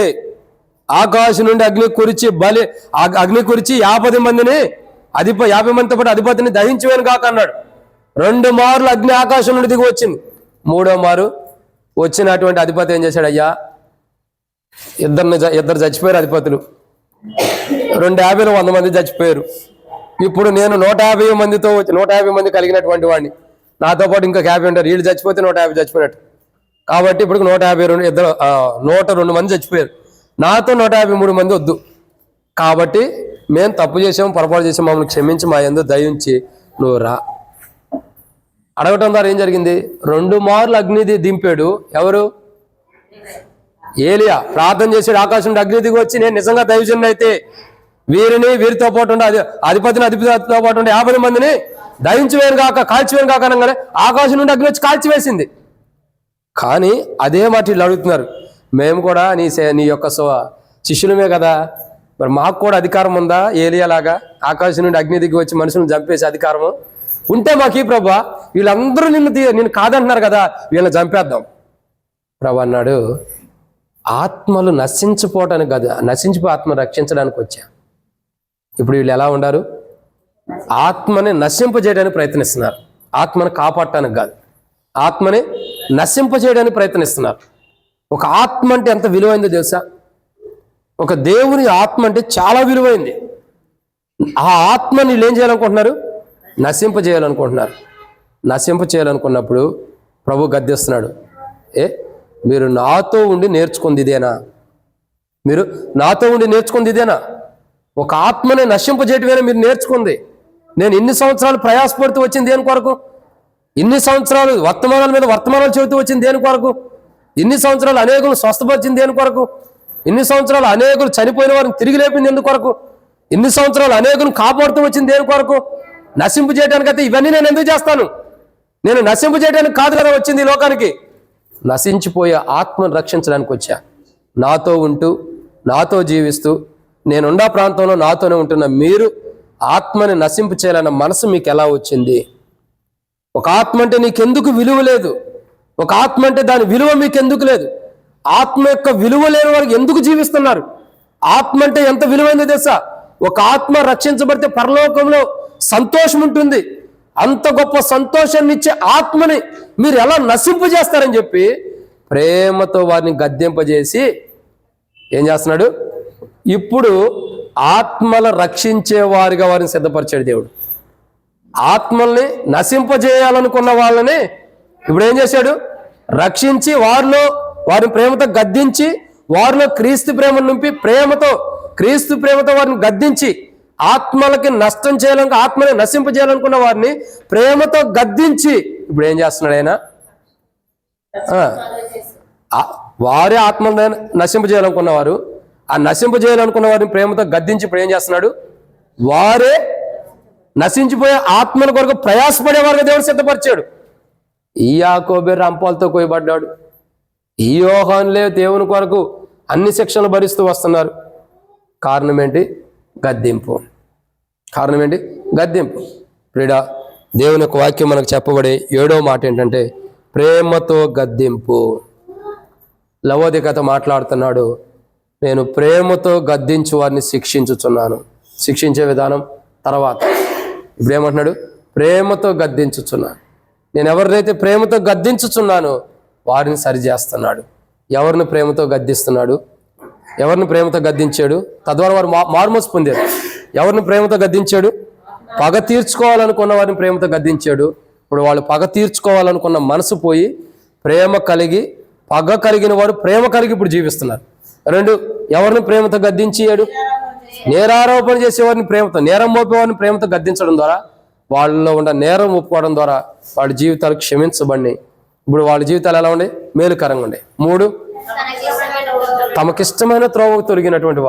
ఆకాశం నుండి అగ్ని కురిచి 50 మందిని 50 మందితో పాటు అధిపతిని దహించవేను కాక అన్నాడు. 2 మార్లు అగ్ని ఆకాశం నుండి దిగి వచ్చింది. 3వ మారు వచ్చినటువంటి అధిపతి ఏం చేశాడు? అయ్యా, ఇద్దరు చచ్చిపోయారు అధిపతులు, 250లో 100 మంది చచ్చిపోయారు. ఇప్పుడు నేను 150 మందితో 150 మంది కలిగినటువంటి వాడిని, నాతో పాటు ఇంకా 50 ఉంటారు, వీళ్ళు చచ్చిపోతే 150 చచ్చిపోయినట్టు. కాబట్టి ఇప్పుడు 102 మంది చచ్చిపోయారు, నాతో 153 మంది వద్దు. కాబట్టి మేము తప్పు చేసాము, పొరపాటు చేసాము, మమ్మల్ని క్షమించి మా యందు దయించి నువ్వు రా. అడగటం ద్వారా ఏం జరిగింది? 2 మార్లు అగ్నిది దింపాడు. ఎవరు? ఏలియా ప్రార్థన చేసాడు, ఆకాశం నుండి అగ్ని దిగి వచ్చి నేను నిజంగా దైవజనుడు అయితే వీరితో పాటు ఉండే అధిపతితో పాటు ఉండే 50 మందిని దహించివేను కాక, కాల్చివేను కాక అనగానే ఆకాశం నుండి అగ్ని వచ్చి కాల్చివేసింది. కానీ అదే మాట వీళ్ళు అడుగుతున్నారు, మేము కూడా నీ యొక్క శిష్యులమే కదా, మరి మాకు కూడా అధికారం ఉందా? ఏలియాలాగా ఆకాశం నుండి అగ్ని దిగి వచ్చి మనుషులను చంపేసే అధికారము ఉంటే మాకు ఈ ప్రభా, వీళ్ళందరూ నిన్ను కాదంటున్నారు కదా, వీళ్ళని చంపేద్దాం. ప్రభు అన్నాడు, ఆత్మలు నశించిపోవటానికి కాదు, నశించిపోయి ఆత్మను రక్షించడానికి వచ్చా. ఇప్పుడు వీళ్ళు ఎలా ఉండారు? ఆత్మని నశింపజేయడానికి ప్రయత్నిస్తున్నారు, ఆత్మని కాపాడటానికి కాదు, ఆత్మని నశింపజేయడానికి ప్రయత్నిస్తున్నారు. ఒక ఆత్మ అంటే ఎంత విలువైందో తెలుసా? ఒక దేవుని ఆత్మ అంటే చాలా విలువైంది. ఆ ఆత్మని వీళ్ళు ఏం చేయాలనుకుంటున్నారు? నశింపజేయాలనుకుంటున్నారు. నశింపజేయాలనుకున్నప్పుడు ప్రభు గద్దిస్తున్నాడు, మీరు నాతో ఉండి నేర్చుకుంది ఇదేనా? మీరు నాతో ఉండి నేర్చుకుంది ఇదేనా? ఒక ఆత్మని నశింపజేయటమేనా మీరు నేర్చుకుంది? నేను ఇన్ని సంవత్సరాలు ప్రయాసపడుతూ వచ్చింది దేని కొరకు? ఇన్ని సంవత్సరాలు వర్తమానాల మీద వర్తమానాలు చెబుతూ వచ్చింది దేని కొరకు? ఇన్ని సంవత్సరాలు అనేకులు స్వస్థపరిచింది దేని కొరకు? ఇన్ని సంవత్సరాలు అనేకులు చనిపోయిన వారిని తిరిగి లేపింది ఎందుకు కొరకు? ఇన్ని సంవత్సరాలు అనేకులు కాపాడుతూ వచ్చింది దేని కొరకు? నశింపు చేయడానికైతే ఇవన్నీ నేను ఎందుకు చేస్తాను? నేను నశింపు చేయడానికి కాదు కదా వచ్చింది ఈ లోకానికి, నశించిపోయే ఆత్మను రక్షించడానికి వచ్చా. నాతో ఉంటూ నాతో జీవిస్తూ నేనుండా ప్రాంతంలో నాతోనే ఉంటున్న మీరు ఆత్మని నశింపు చేయాలన్న మనసు మీకు ఎలా వచ్చింది? ఒక ఆత్మ అంటే నీకెందుకు విలువ లేదు? ఒక ఆత్మ అంటే దాని విలువ మీకు ఎందుకు లేదు? ఆత్మ యొక్క విలువ లేని వారికి ఎందుకు జీవిస్తున్నారు? ఆత్మ అంటే ఎంత విలువైందో తెలుసా? ఒక ఆత్మ రక్షించబడితే పరలోకంలో సంతోషం ఉంటుంది. అంత గొప్ప సంతోషాన్ని ఇచ్చే ఆత్మని మీరు ఎలా నశింపు చేస్తారని చెప్పి ప్రేమతో వారిని గద్దెంపజేసి ఏం చేస్తున్నాడు? ఇప్పుడు ఆత్మల రక్షించే వారిగా వారిని సిద్ధపరిచాడు దేవుడు. ఆత్మల్ని నశింపజేయాలనుకున్న వాళ్ళని ఇప్పుడు ఏం చేశాడు? రక్షించి వారిని ప్రేమతో గద్దించి వారిలో క్రీస్తు ప్రేమను నింపి క్రీస్తు ప్రేమతో వారిని గద్దించి ఆత్మలకి నష్టం చేయాలనుకు ఆత్మని నశింపజేయాలనుకున్న వారిని ప్రేమతో గద్దించి ఇప్పుడు ఏం చేస్తున్నాడు ఆయన? వారే ఆత్మలను నశింపజేయాలనుకున్నవారు, ఆ నశింపజేయాలనుకున్న వారిని ప్రేమతో గద్దించి ఇప్పుడు ఏం చేస్తున్నాడు? వారే నశించిపోయే ఆత్మల కొరకు ప్రయాసపడేవారుగా దేవుడు సిద్ధపరిచాడు. ఈ యాకోబు రంపాలతో కోయబడ్డాడు, ఈ యోహానులే దేవుని కొరకు అన్ని శిక్షలు భరిస్తూ వస్తున్నారు. కారణం ఏంటి? గద్దింపు. కారణం ఏంటి? గద్దింపు. ప్రియుడా, దేవుని యొక్క వాక్యం మనకు చెప్పబడే 7వ మాట ఏంటంటే ప్రేమతో గద్దింపు. లవోదికత మాట్లాడుతున్నాడు, నేను ప్రేమతో గద్దించు వారిని శిక్షించుచున్నాను. శిక్షించే విధానం తర్వాత. ఇప్పుడు ఏమంటున్నాడు? ప్రేమతో గద్దించుచున్నాను. నేను ఎవరినైతే ప్రేమతో గద్దించుచున్నానో వారిని సరిచేస్తున్నాడు. ఎవరిని ప్రేమతో గద్దిస్తున్నాడు? ఎవరిని ప్రేమతో గద్దించాడు? తద్వారా వారు మారుమనసు పొందారు. ఎవరిని ప్రేమతో గద్దించాడు? పగ తీర్చుకోవాలనుకున్న వారిని ప్రేమతో గద్దించాడు. ఇప్పుడు వాళ్ళు పగ తీర్చుకోవాలనుకున్న మనసు పోయి ప్రేమ కలిగి, పగ కలిగిన వారు ప్రేమ కలిగి ఇప్పుడు జీవిస్తున్నారు. 2, ఎవరిని ప్రేమతో గద్దించాడు? నేరారోపణ చేసేవారిని ప్రేమతో, నేరం మోపేవారిని ప్రేమతో గద్దించడం ద్వారా వాళ్ళలో ఉన్న నేరం ఒప్పుకోవడం ద్వారా వాళ్ళ జీవితాలు క్షమించబడినాయి. ఇప్పుడు వాళ్ళ జీవితాలు ఎలా ఉండే? మేలుకరంగా ఉండే. 3, తమకిష్టమైన త్రోవకు తొలగినటువంటి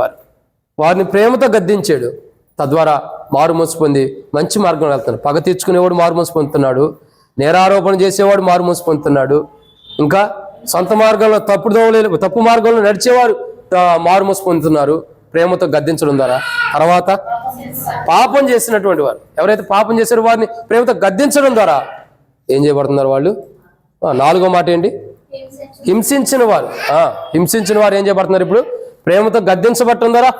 వారిని ప్రేమతో గద్దించాడు. తద్వారా మారుమనసు పొంది మంచి మార్గంలో వెళ్తున్నాడు. పగ తీర్చుకునేవాడు మారుమనసు పొందుతున్నాడు, నేరారోపణ చేసేవాడు మారుమనసు పొందుతున్నాడు, ఇంకా సొంత మార్గంలో తప్పు మార్గంలో నడిచేవారు మారుమనసు పొందుతున్నారు ప్రేమతో గద్దించడం ద్వారా. తర్వాత పాపం చేసినటువంటి వారు, ఎవరైతే పాపం చేశారో వారిని ప్రేమతో గద్దించడం ద్వారా ఏం చేయబడుతున్నారు వాళ్ళు? 4వ మాట ఏంటి? హింసించిన వారు ఏం చేయబడుతున్నారు? ఇప్పుడు ప్రేమతో గద్దించబట్టడం ద్వారా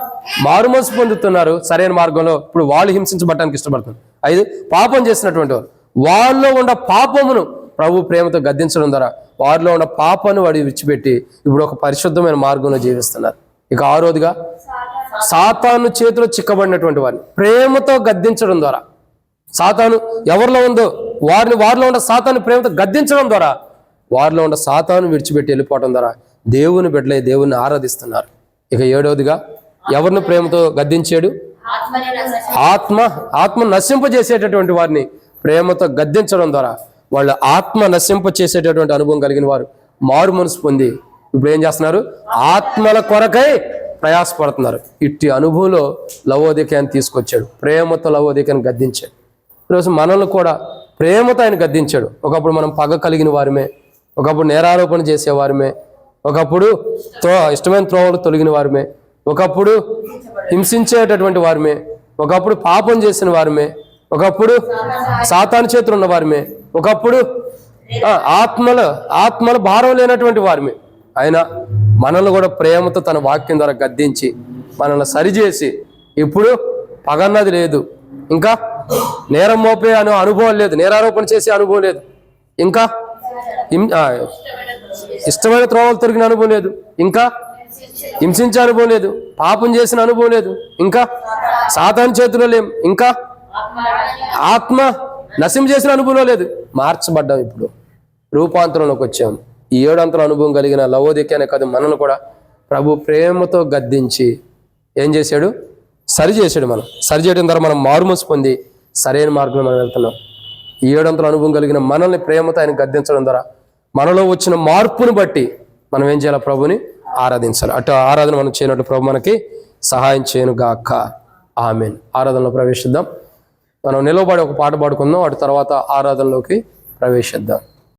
మారుమనసు పొందుతున్నారు సరైన మార్గంలో. ఇప్పుడు వాళ్ళు హింసించబట్టడానికి ఇష్టపడుతున్నారు. 5, పాపం చేసినటువంటి వారు, వాళ్ళలో ఉన్న పాపమును ప్రభు ప్రేమతో గద్దించడం ద్వారా వారిలో ఉన్న పాపాన్ని వాడి విడిచిపెట్టి ఇప్పుడు ఒక పరిశుద్ధమైన మార్గంలో జీవిస్తున్నారు. ఇక 6వదిగా సాతాను చేతిలో చిక్కబడినటువంటి వారిని ప్రేమతో గద్దించడం ద్వారా, సాతాను ఎవరిలో ఉందో వారిలో ఉన్న సాతాను ప్రేమతో గద్దించడం ద్వారా వారిలో ఉన్న సాతాను విడిచిపెట్టి వెళ్ళిపోవడం ద్వారా దేవుని బిడ్డలై దేవుని ఆరాధిస్తున్నారు. ఇక 7వదిగా ఎవరిని ప్రేమతో గద్దించాడు? ఆత్మ నశింపజేసేటటువంటి వారిని ప్రేమతో గద్దించడం ద్వారా వాళ్ళ ఆత్మ నశింపచేసేటటువంటి అనుభవం కలిగిన వారు మారు మనసు పొంది ఇప్పుడు ఏం చేస్తున్నారు? ఆత్మల కొరకై ప్రయాసపడుతున్నారు. ఇట్టి అనుభవంలో లవోదికయాన్ని తీసుకొచ్చాడు. ప్రేమతో లవోదికయాన్ని గద్దించాడు. ఈరోజు మనల్ని కూడా ప్రేమతో ఆయన గద్దించాడు. ఒకప్పుడు మనం పగ కలిగిన వారిమే, ఒకప్పుడు నేరారోపణ చేసేవారిమే, ఒకప్పుడు ఇష్టమైన త్రోవలు తొలగిన వారిమే, ఒకప్పుడు హింసించేటటువంటి వారిమే, ఒకప్పుడు పాపం చేసిన వారిమే, ఒకప్పుడు సాతాను చేతులు ఉన్న వారిమే, ఒకప్పుడు ఆత్మల భారం లేనటువంటి వారిమే. ఆయన మనల్ని కూడా ప్రేమతో తన వాక్యం ద్వారా గద్దించి మనల్ని సరిచేసి ఇప్పుడు పగన్నది లేదు, ఇంకా నేరం మోపే అనుభవం లేదు, నేరారోపణ చేసే అనుభవం లేదు, ఇంకా ఇష్టమైన త్రోవలు తొలగిన అనుభవం లేదు, ఇంకా హింసించే అనుభవం లేదు, పాపం చేసిన అనుభవం లేదు, ఇంకా సాతాను చేతిలో లేం, ఇంకా ఆత్మ నశింప చేసిన అనుభవం లేదు. మార్చబడ్డాం, ఇప్పుడు రూపాంతరంలోకి వచ్చాము. ఈ 7 అంతల అనుభవం కలిగిన లవోదికయానే కాదు, మనల్ని కూడా ప్రభు ప్రేమతో గద్దించి ఏం చేశాడు? సరి చేశాడు. మనం సరి చేయడం ద్వారా మనం మారుమనసు పొంది సరైన మార్గంలో మనం వెళ్తున్నాం. ఈ 7 అంతల అనుభవం కలిగిన మనల్ని ప్రేమతో ఆయన గద్దించడం ద్వారా మనలో వచ్చిన మార్పును బట్టి మనం ఏం చేయాలి? ప్రభుని ఆరాధించాలి. అటు ఆరాధన మనం చేయనట్టు ప్రభు మనకి సహాయం చేయను గాక. ఆమేన్. ఆరాధనలో ప్రవేశిద్దాం. మనం నిలవబడి ఒక పాట పాడుకుందాం, అటు తర్వాత ఆరాధనలోకి ప్రవేశిద్దాం.